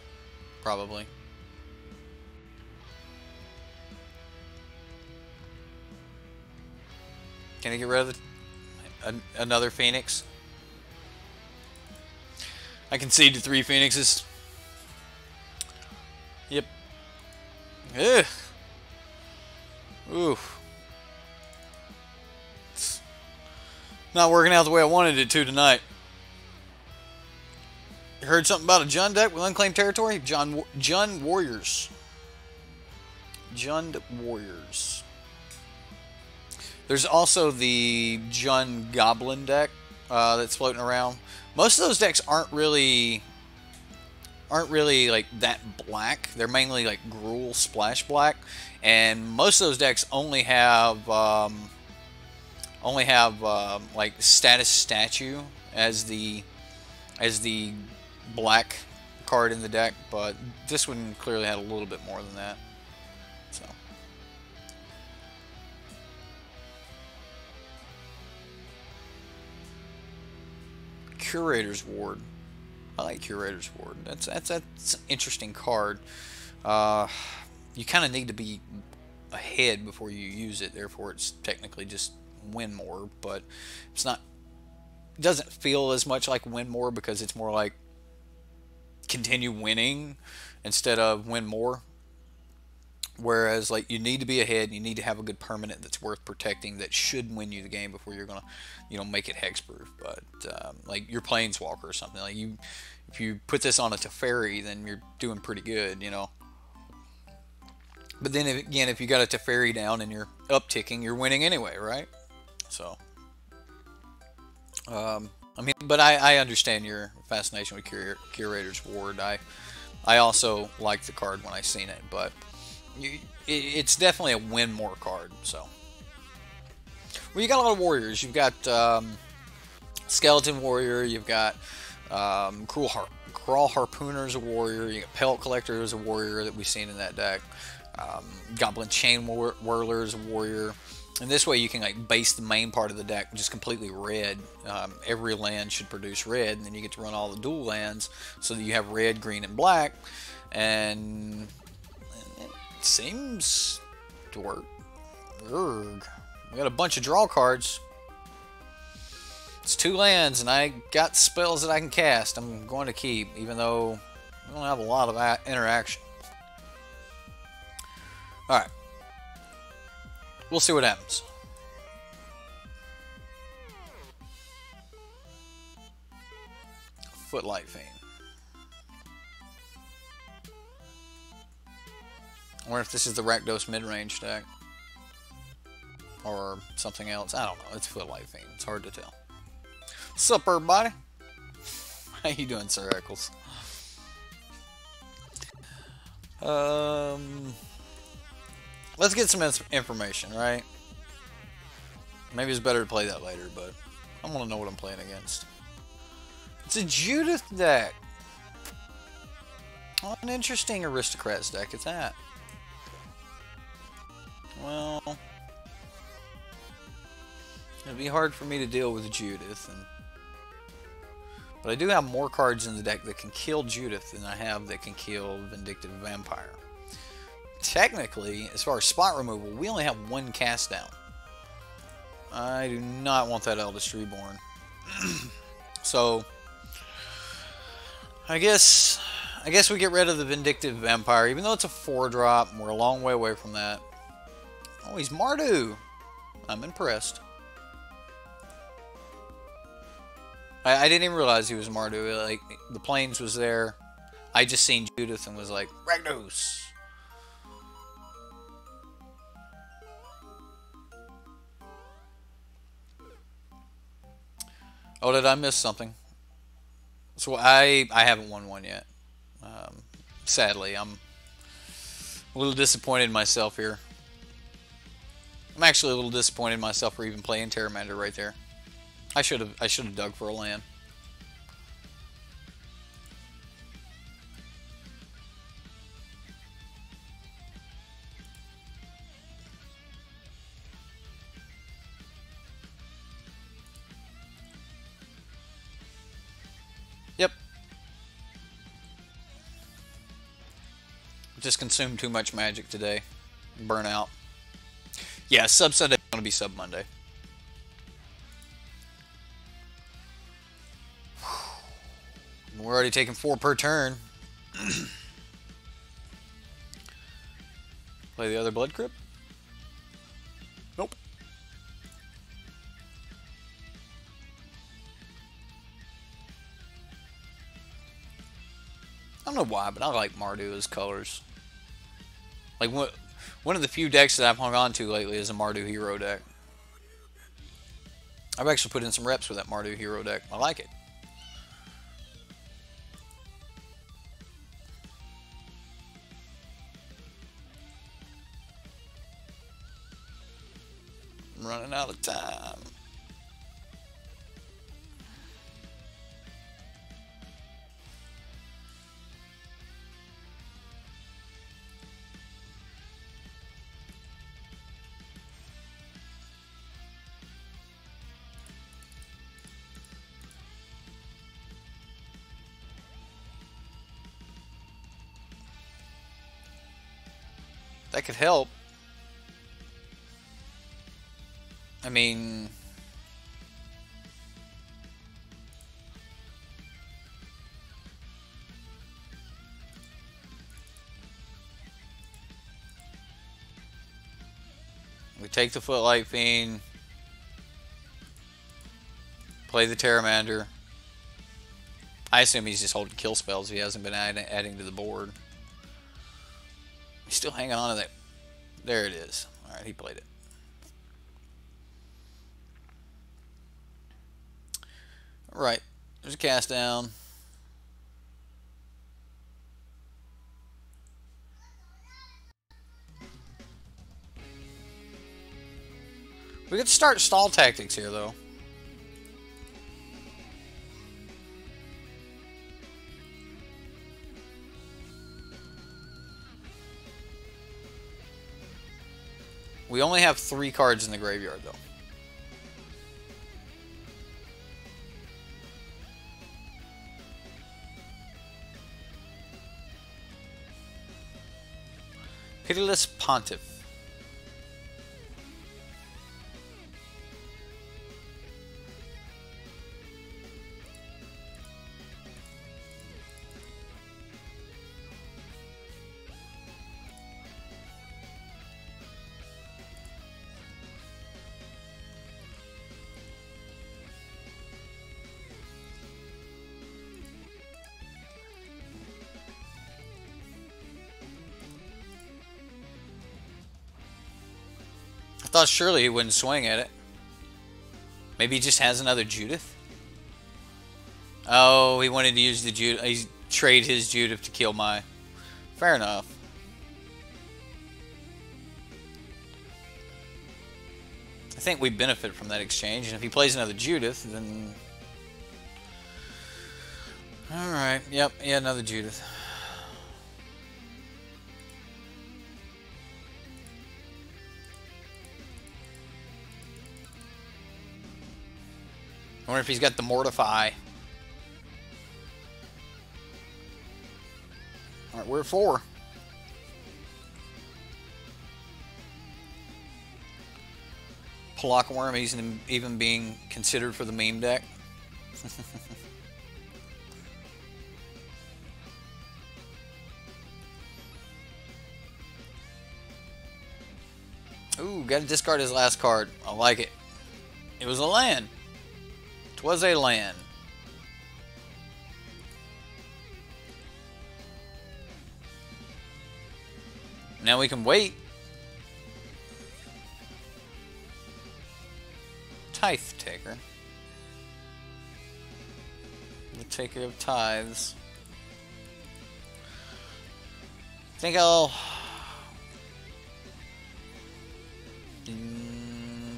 Probably. Can I get rid of another Phoenix? I conceded 3 Phoenixes. Yep. Ugh. Oof. It's not working out the way I wanted it to tonight. You heard something about a Jund deck with unclaimed territory? Jund Warriors. Jund Warriors. There's also the Jund Goblin deck that's floating around. Most of those decks aren't really like that black. They're mainly like Gruul Splash Black, and most of those decks only have like Status Statue as the black card in the deck, but this one clearly had a little bit more than that. So Curator's Ward. I like Curator's Ward. That's an interesting card. You kind of need to be ahead before you use it. Therefore, it's technically just win more, but it's not. It doesn't feel as much like win more because it's more like continue winning instead of win more. Whereas, like, you need to be ahead, you need to have a good permanent that's worth protecting that should win you the game before you're gonna, make it hexproof. But like your Planeswalker or something, like if you put this on a Teferi, then you're doing pretty good. But then again, if you got a Teferi down and you're upticking, you're winning anyway, right? So, I mean, but I understand your fascination with Curator's Ward. I also liked the card when I seen it, but it's definitely a win more card. So, well, you got a lot of warriors. You've got Skeleton Warrior. You've got Crawl Harpooner is a warrior. You got Pelt Collector is a warrior that we've seen in that deck. Goblin Chain Whirler is a warrior. And this way you can like base the main part of the deck just completely red. Every land should produce red, and then you get to run all the dual lands so that you have red, green, and black. And it seems to work. Urgh. We got a bunch of draw cards. It's 2 lands, and I got spells that I can cast. I'm going to keep, even though we don't have a lot of interaction. Alright. We'll see what happens. Footlight Fiend. I wonder if this is the Rakdos mid-range deck. Or something else. I don't know. It's Footlight Fiend. It's hard to tell. What's up, everybody? How you doing, Sir Eccles? Let's get some information, right? Maybe it's better to play that later, but I want to know what I'm playing against. It's a Judith deck. What an interesting Aristocrats deck is that. Well, it'd be hard for me to deal with Judith, but I do have more cards in the deck that can kill Judith than I have that can kill Vindictive Vampire. Technically, as far as spot removal, we only have 1 cast down. I do not want that Eldest Reborn. So, I guess we get rid of the Vindictive Vampire, even though it's a 4-drop, and we're a long way away from that. Oh, he's Mardu! I'm impressed. I didn't even realize he was Mardu. Like, the Plains was there. I just seen Judith and was like, Rakdos! Oh, did I miss something? So I haven't won one yet. Sadly, I'm a little disappointed in myself here. I'm actually a little disappointed in myself for even playing Terramander right there. I should have dug for a land. Yep. Just consumed too much magic today. Burnout. Yeah, sub Sunday is going to be sub Monday. We're already taking 4 per turn. Play the other Blood Crypt? Nope. I don't know why, but I like Mardu's colors. Like one of the few decks that I've hung on to lately is a Mardu Hero deck. I've actually put in some reps with that Mardu hero deck. I like it. I'm running out of time. That could help. I mean, we take the Footlight Fiend, play the Terramander. I assume he's just holding kill spells. He hasn't been adding to the board. He's still hanging on to that. There it is. Alright, he played it. Alright, there's a cast down. We could start stall tactics here, though. We only have 3 cards in the graveyard, though. Pitiless Pontiff. I thought surely he wouldn't swing at it. Maybe he just has another Judith? Oh, he wanted to use the Judith. He trade his Judith to kill my... Fair enough. I think we benefit from that exchange, and if he plays another Judith, then... Alright, yep, yeah, another Judith. I wonder if he's got the Mortify. Alright, we're at 4. Palaka Worm isn't even being considered for the meme deck. Ooh, got to discard his last card. I like it. It was a land. It was a land. Now we can wait. Tithe Taker. The Taker of Tithes. I think I'll...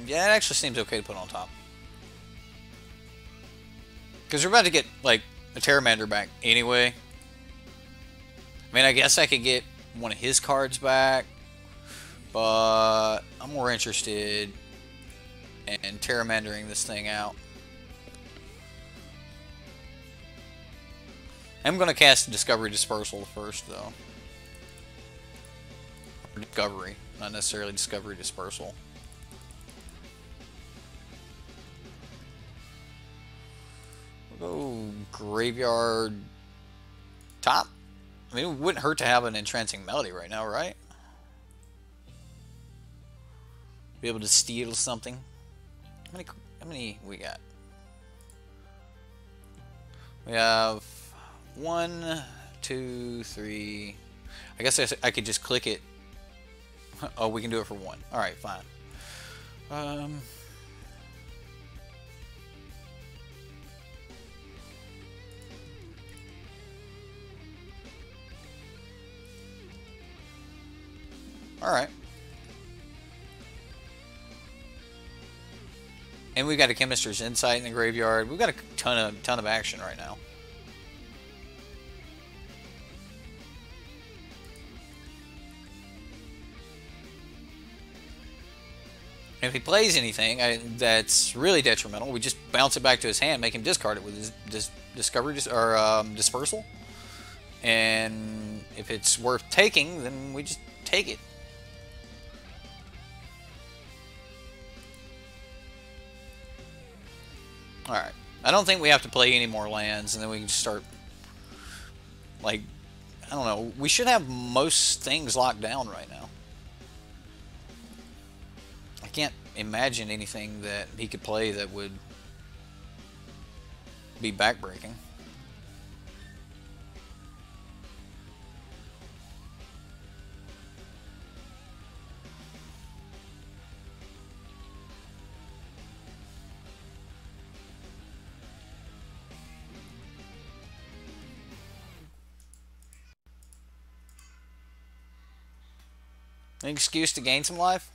Yeah, it actually seems okay to put on top. Because we're about to get, like, a Terramander back anyway. I mean, I guess I could get one of his cards back. But I'm more interested in Terramandering this thing out. I'm going to cast Discovery Dispersal first, though. Or Discovery, not necessarily Discovery Dispersal. Oh, Graveyard top. I mean, it wouldn't hurt to have an Entrancing Melody right now, right? Be able to steal something. How many we got? We have 1, 2, 3. I guess I could just click it. Oh, we can do it for 1. All right, fine. Alright. And we've got a Chemist's Insight in the graveyard. We've got a ton of action right now. And if he plays anything that's really detrimental, we just bounce it back to his hand, make him discard it with his Dispersal. And if it's worth taking, then we just take it. Alright. I don't think we have to play any more lands, and then we can just start, like, I don't know. We should have most things locked down right now. I can't imagine anything that he could play that would be backbreaking. An excuse to gain some life?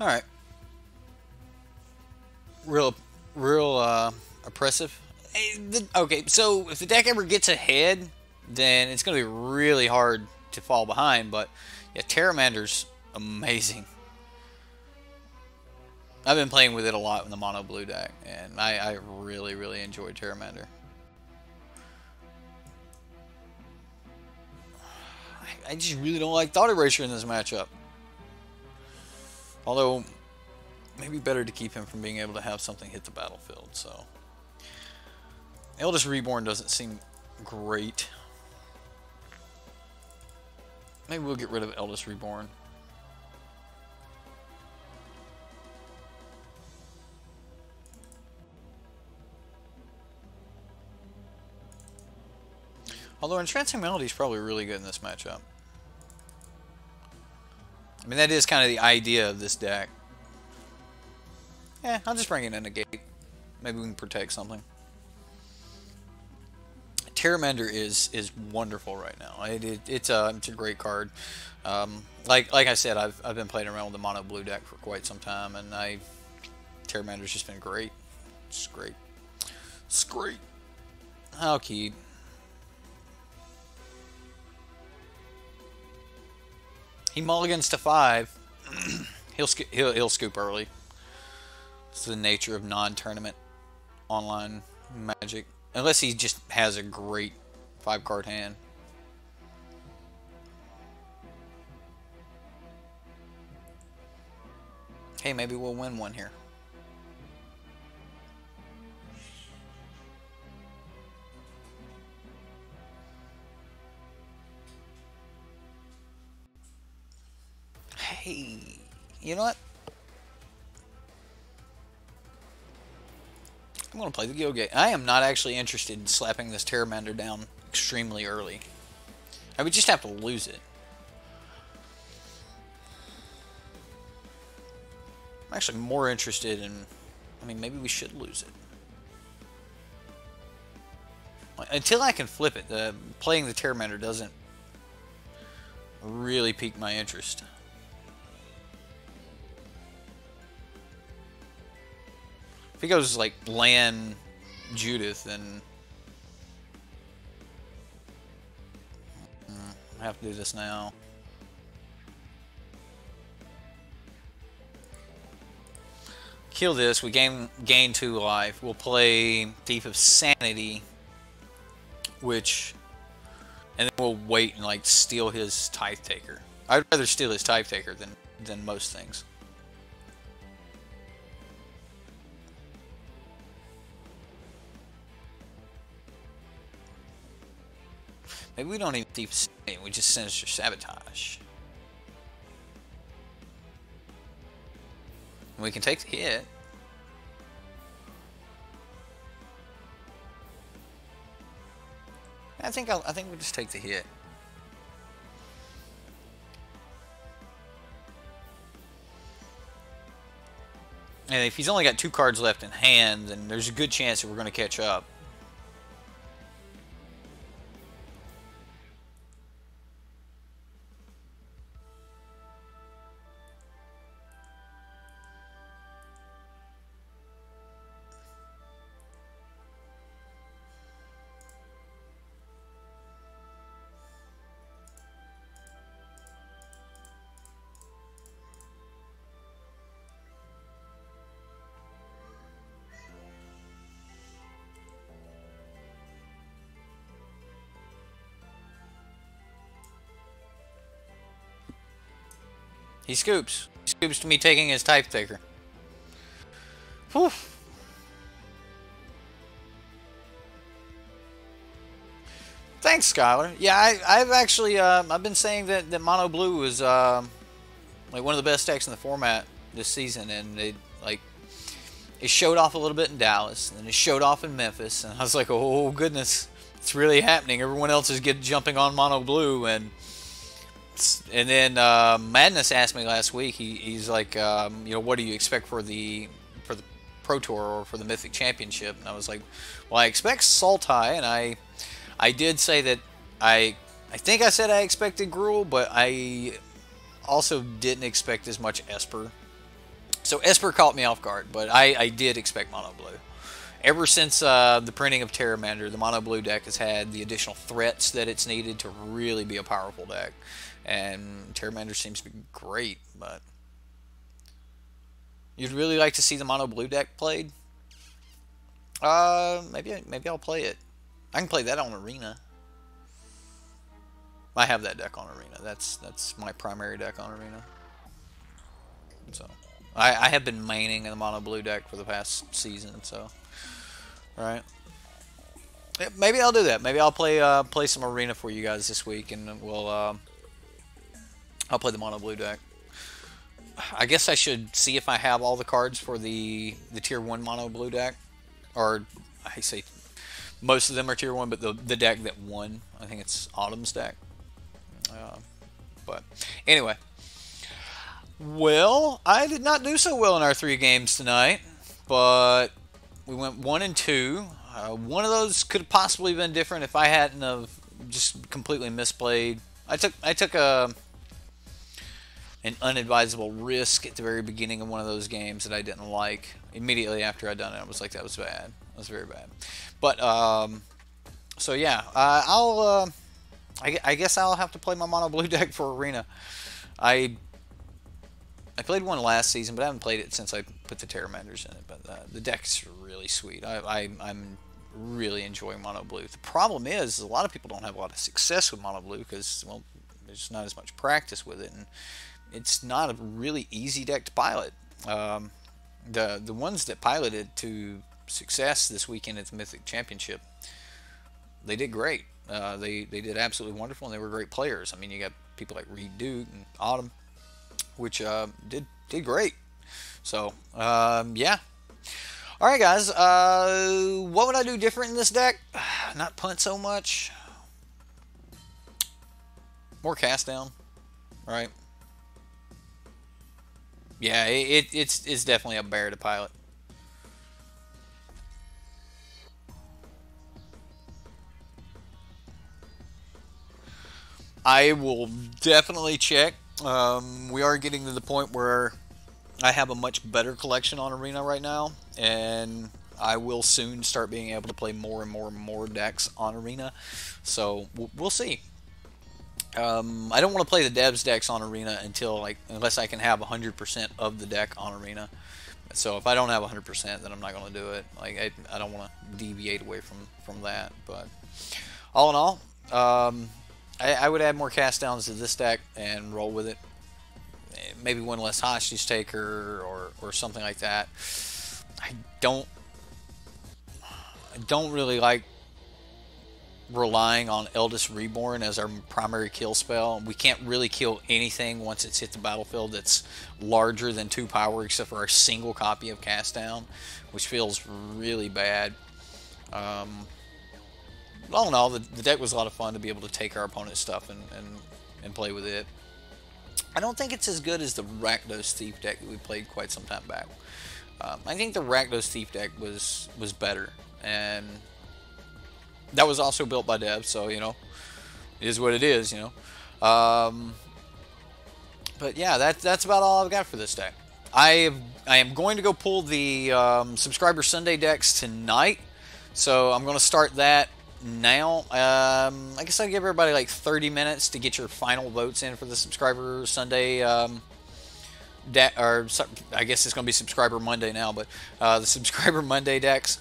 Alright. Real oppressive. Okay, so if the deck ever gets ahead, then it's going to be really hard to fall behind, but yeah, Terramander's amazing. I've been playing with it a lot in the mono blue deck, and I really enjoyed Terramander. I just really don't like Thought Erasure in this matchup. Although, maybe better to keep him from being able to have something hit the battlefield, so. Eldest Reborn doesn't seem great. Maybe we'll get rid of Eldest Reborn. Although Entrancing Melody is probably really good in this matchup. I mean, that is kind of the idea of this deck. Yeah, I'll just bring it in a gate. Maybe we can protect something. Terramander is wonderful right now. It's a great card. Like I said, I've been playing around with the mono blue deck for quite some time, and Terramander's just been great. It's great. It's great. How cute. He mulligans to 5. he'll scoop early. It's the nature of non-tournament online Magic, unless he just has a great 5-card hand. Hey, maybe we'll win one here. Hey, you know what? I'm going to play the Gilgate. I am not actually interested in slapping this Terramander down extremely early. I would just have to lose it. I'm actually more interested in... I mean, maybe we should lose it. Until I can flip it, playing the Terramander doesn't really pique my interest. If he goes like land Judith, then I have to do this now. Kill this. We gain 2 life. We'll play Thief of Sanity, and then we'll wait and like steal his Tithe Taker. I'd rather steal his Tithe Taker than than most things. Maybe we don't even deep save, we just sinister sabotage. And we can take the hit. I think we'll just take the hit. And if he's only got 2 cards left in hand, then there's a good chance that we're going to catch up. He scoops. He scoops to me taking his type taker. Whew. Thanks, Skylar. Yeah, I've actually I've been saying that Mono Blue is like one of the best decks in the format this season, and it showed off a little bit in Dallas, and then it showed off in Memphis, and I was like, oh goodness, it's really happening. Everyone else is jumping on Mono Blue, and then Madness asked me last week. He's like, you know, what do you expect for the Pro Tour or for the Mythic Championship? And I was like, well, I expect Sultai, and I did say that I think I said I expected Gruul, but I also didn't expect as much Esper. So Esper caught me off guard, but I did expect Mono Blue. Ever since the printing of Terramander, the Mono Blue deck has had the additional threats that it's needed to really be a powerful deck. And Terramander seems to be great, but you'd really like to see the Mono Blue deck played? Maybe I'll play it. I can play that on Arena. I have that deck on Arena. That's my primary deck on Arena. So I have been maining in the Mono Blue deck for the past season. So alright. Yeah, maybe I'll do that. Maybe I'll play some Arena for you guys this week, and I'll play the Mono Blue deck. I guess I should see if I have all the cards for the Tier 1 Mono Blue deck. Or, I say most of them are Tier 1, but the deck that won, I think it's Autumn's deck. But, anyway. Well, I did not do so well in our 3 games tonight. But, we went 1 and 2. One of those could have possibly been different if I hadn't have just completely misplayed. I took an unadvisable risk at the very beginning of one of those games that I didn't like. Immediately after I'd done it, I was like, that was bad. That was very bad. But, so yeah, I guess I'll have to play my Mono Blue deck for Arena. I played one last season, but I haven't played it since I put the Terramanders in it. But the deck's really sweet. I'm really enjoying Mono Blue. The problem is a lot of people don't have a lot of success with Mono Blue because, well, there's not as much practice with it, and it's not a really easy deck to pilot. The ones that piloted to success this weekend at the Mythic Championship, they did great. They did absolutely wonderful, and they were great players. I mean, you got people like Reed Duke and Autumn, which did great. So yeah. All right, guys. What would I do different in this deck? Not punt so much. More cast down, right? Yeah, it's definitely a bear to pilot. I will definitely check. We are getting to the point where I have a much better collection on Arena right now, and I will soon start being able to play more and more and more decks on Arena. So we'll see. I don't want to play the devs decks on Arena unless I can have 100% of the deck on Arena. So if I don't have 100%, then I'm not going to do it. Like I don't want to deviate away from that. But all in all, I would add more cast downs to this deck and roll with it. maybe one less hostage taker or something like that. I don't really like relying on Eldest Reborn as our primary kill spell. We can't really kill anything once it's hit the battlefield that's larger than 2 power, except for our single copy of Cast Down, which feels really bad. All in all, the deck was a lot of fun to be able to take our opponent's stuff and play with it. I don't think it's as good as the Rakdos Thief deck that we played quite some time back. I think the Rakdos Thief deck was better, and that was also built by devs, so, you know, it is what it is, you know. But yeah, that's about all I've got for this deck. I am going to go pull the Subscriber Sunday decks tonight, so I'm going to start that now. I guess I'll give everybody like 30 minutes to get your final votes in for the Subscriber Sunday or I guess it's going to be Subscriber Monday now, but the Subscriber Monday decks.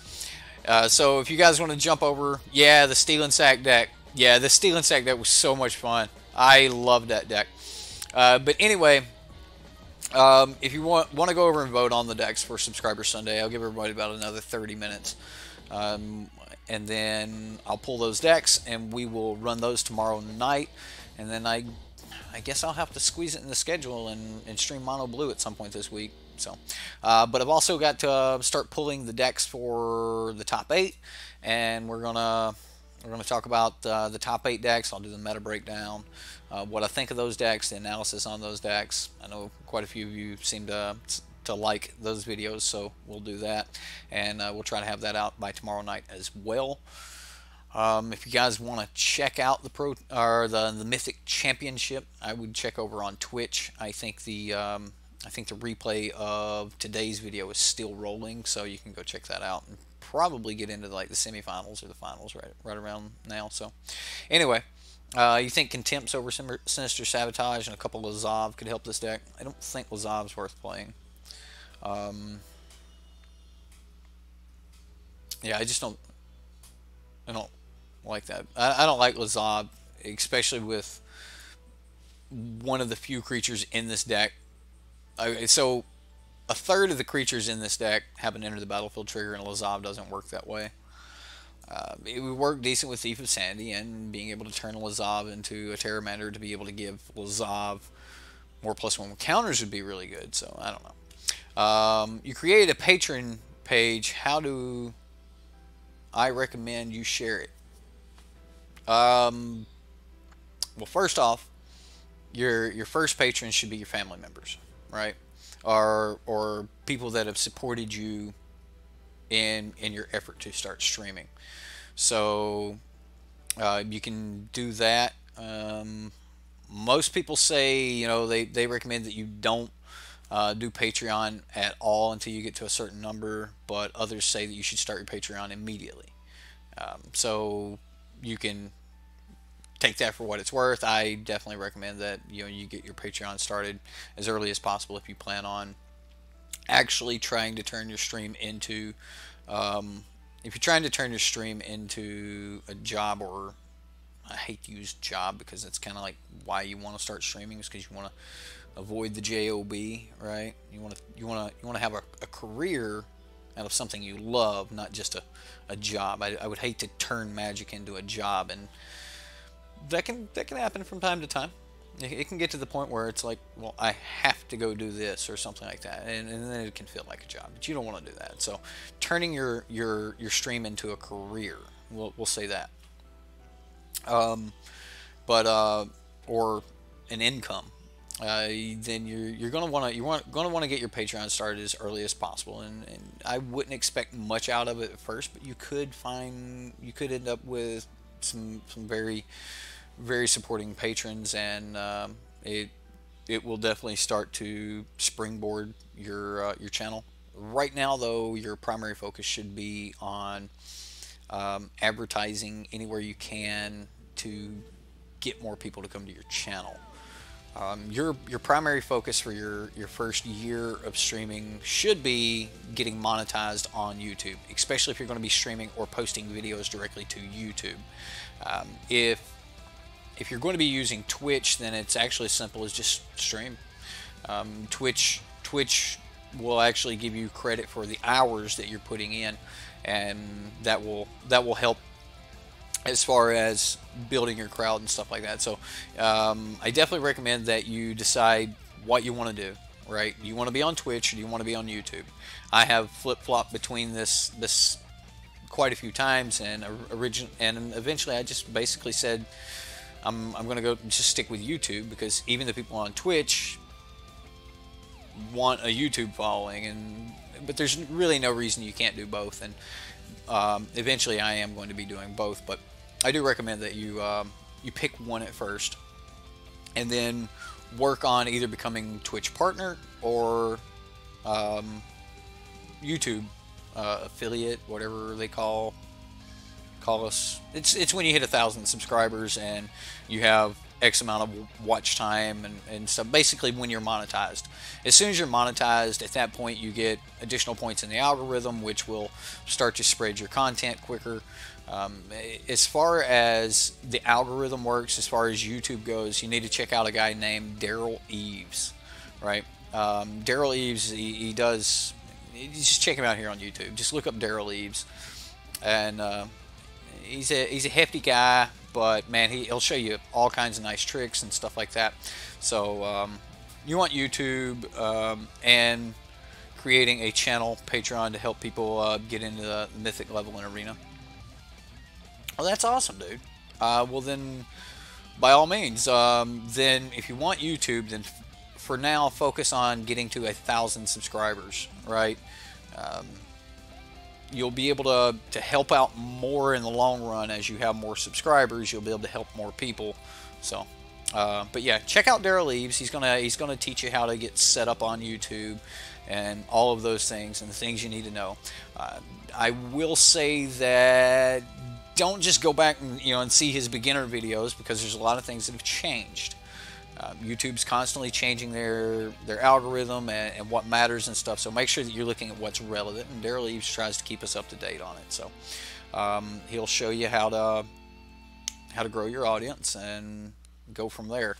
So if you guys want to jump over, yeah, the Steel and Sack deck. Yeah, the Steel and Sack deck was so much fun. I loved that deck. But anyway, if you want to go over and vote on the decks for Subscriber Sunday, I'll give everybody about another 30 minutes. And then I'll pull those decks, and we will run those tomorrow night. And then I guess I'll have to squeeze it in the schedule and stream Mono Blue at some point this week. So, but I've also got to start pulling the decks for the top 8, and we're gonna talk about the top 8 decks. I'll do the meta breakdown, what I think of those decks, the analysis on those decks. I know quite a few of you seem to like those videos, so we'll do that, and we'll try to have that out by tomorrow night as well. If you guys want to check out the Mythic Championship, I would check over on Twitch. I think the replay of today's video is still rolling, so you can go check that out and probably get into like the semifinals or the finals right around now. So anyway, you think Contempts over Sinister Sabotage and a couple of Lazav could help this deck? I don't think Lazav's worth playing. Yeah, I don't like that. I don't like Lazav, especially with one of the few creatures in this deck. So a third of the creatures in this deck have an enter the battlefield trigger, and Lazav doesn't work that way. It would work decent with Thief of Sandy, and being able to turn Lazav into a Terramander to be able to give Lazav more +1 counters would be really good, so I don't know. You created a Patreon page. How do I recommend you share it? Well, first off, your first patrons should be your family members, right? Or people that have supported you in your effort to start streaming. So you can do that. Most people say, you know, they recommend that you don't do Patreon at all until you get to a certain number, but others say that you should start your Patreon immediately. So you can take that for what it's worth. I definitely recommend that you get your Patreon started as early as possible if you plan on actually trying to turn your stream into if you're trying to turn your stream into a job, or I hate to use job because it's kind of like why you want to start streaming, is because you want to avoid the job, right? You want to have a career out of something you love, not just a job. I would hate to turn Magic into a job, and that can happen from time to time. It can get to the point where it's like, well, I have to go do this or something like that, and then it can feel like a job. But you don't want to do that. So turning your stream into a career, we'll say that, or an income. Then you're gonna want to get your Patreon started as early as possible, and I wouldn't expect much out of it at first, but you could end up with some very, very supporting patrons, and it will definitely start to springboard your channel. Right now, though, your primary focus should be on advertising anywhere you can to get more people to come to your channel. Your primary focus for your first year of streaming should be getting monetized on YouTube, especially if you're going to be streaming or posting videos directly to YouTube. If you're going to be using Twitch, then it's actually as simple as just stream. Twitch will actually give you credit for the hours that you're putting in, and that will help as far as building your crowd and stuff like that. So I definitely recommend that you decide what you want to do. Right? Do you want to be on Twitch or do you want to be on YouTube? I have flip-flopped between this quite a few times, and eventually I just basically said I'm going to go just stick with YouTube, because even the people on Twitch want a YouTube following, but there's really no reason you can't do both. And eventually I am going to be doing both, but I do recommend that you pick one at first, and then work on either becoming Twitch partner or YouTube affiliate, whatever they call us. It's when you hit 1,000 subscribers and you have X amount of watch time and stuff. Basically, when you're monetized. As soon as you're monetized, at that point you get additional points in the algorithm, which will start to spread your content quicker. As far as the algorithm works, as far as YouTube goes, you need to check out a guy named Daryl Eves, right? Daryl Eves, he does. You just check him out here on YouTube. Just look up Daryl Eves, and he's a hefty guy, but man, he'll show you all kinds of nice tricks and stuff like that. So you want YouTube and creating a channel, Patreon, to help people get into the mythic level in Arena. Well, that's awesome, dude. Well, then, by all means, then if you want YouTube, then for now, focus on getting to 1,000 subscribers, right? You'll be able to help out more in the long run. As you have more subscribers, you'll be able to help more people. So, but yeah, check out Daryl Eves. He's gonna teach you how to get set up on YouTube and all of those things and the things you need to know. I will say that don't just go back and see his beginner videos, because there's a lot of things that have changed. YouTube's constantly changing their algorithm and what matters and stuff, so make sure that you're looking at what's relevant, and Daryl Eves tries to keep us up to date on it. So he'll show you how to grow your audience and go from there.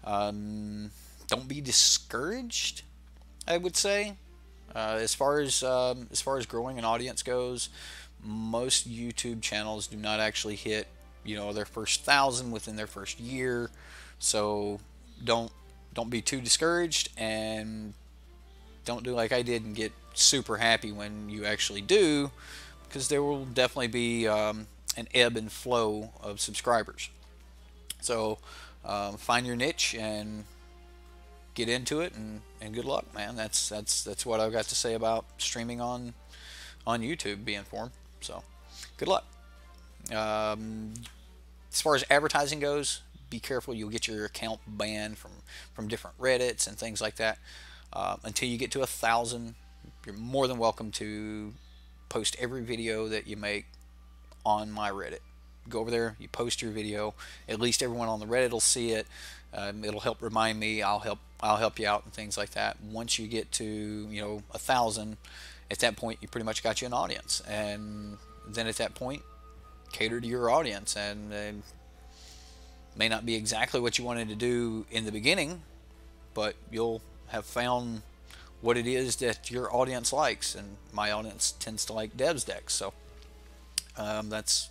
Don't be discouraged, I would say. As far as growing an audience goes, most YouTube channels do not actually hit their first 1,000 within their first year. So don't be too discouraged, and don't do like I did and get super happy when you actually do, because there will definitely be an ebb and flow of subscribers. So find your niche and get into it, and good luck, man. That's what I've got to say about streaming on YouTube. Be informed. So good luck. As far as advertising goes, be careful. You'll get your account banned from different Reddits and things like that. Until you get to 1,000, you're more than welcome to post every video that you make on my Reddit. Go over there, you post your video. At least everyone on the Reddit will see it. It'll help remind me. I'll help you out and things like that. Once you get to 1,000, at that point you pretty much got you an audience, and then at that point cater to your audience. And may not be exactly what you wanted to do in the beginning, but you'll have found what it is that your audience likes, and my audience tends to like Devs decks. So that's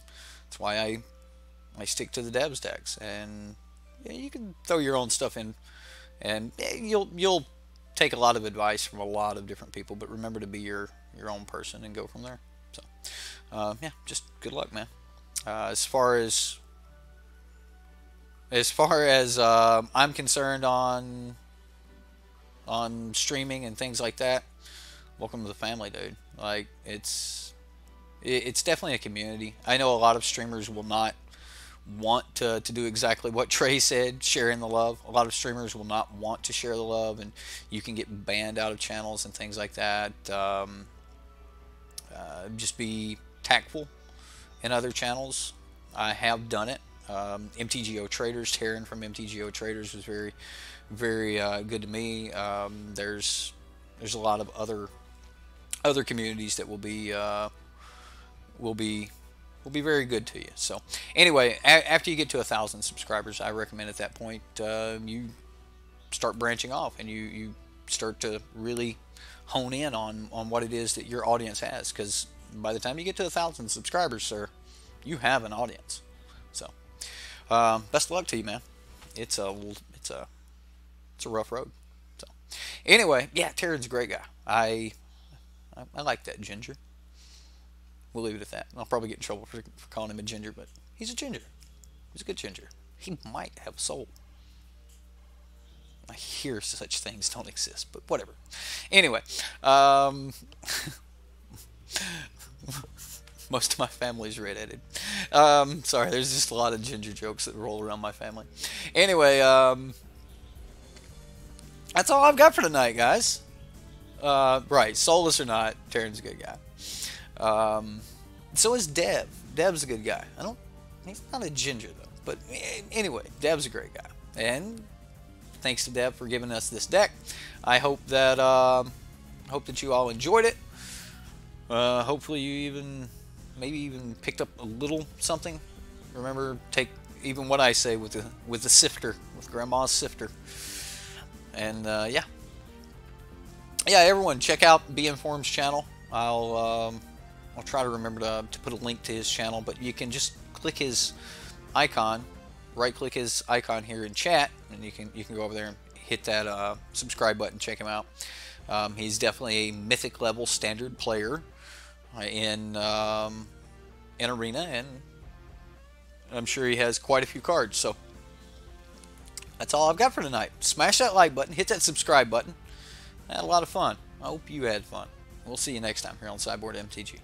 why I stick to the Devs decks. And you can throw your own stuff in, and you'll take a lot of advice from a lot of different people, but remember to be your own person and go from there. So yeah, just good luck, man. As far as I'm concerned on streaming and things like that, welcome to the family, dude. Like, it's definitely a community. I know a lot of streamers will not want to do exactly what Trey said, sharing the love. A lot of streamers will not want to share the love, and you can get banned out of channels and things like that. Just be tactful in other channels. I have done it. MTGO Traders, Taryn from MTGO Traders was very, very good to me. There's a lot of other communities that will be very good to you. So anyway, after you get to 1,000 subscribers, I recommend at that point you start branching off, and you start to really hone in on what it is that your audience has. Because by the time you get to 1,000 subscribers, sir, you have an audience. So best of luck to you, man. It's a rough road. So anyway, yeah, Terran's a great guy. I like that ginger. We'll leave it at that. I'll probably get in trouble for calling him a ginger, but he's a ginger. He's a good ginger. He might have a soul. I hear such things don't exist, but whatever. Anyway, most of my family's redheaded. Sorry, there's just a lot of ginger jokes that roll around my family. Anyway, that's all I've got for tonight, guys. Right, soulless or not, Terran's a good guy. So is Dev. Dev's a good guy. He's not a ginger though. But anyway, Dev's a great guy. And thanks to Dev for giving us this deck. I hope that you all enjoyed it. Hopefully you maybe even picked up a little something. Remember, take even what I say with the sifter, with Grandma's sifter. And yeah, everyone check out Be Informed's channel. I'll try to remember to put a link to his channel, but you can just click his icon, right click his icon here in chat, and you can go over there and hit that subscribe button. Check him out. He's definitely a mythic level standard player in Arena, and I'm sure he has quite a few cards. So that's all I've got for tonight. Smash that like button, hit that subscribe button. I had a lot of fun. I hope you had fun. We'll see you next time here on Sideboard MTG.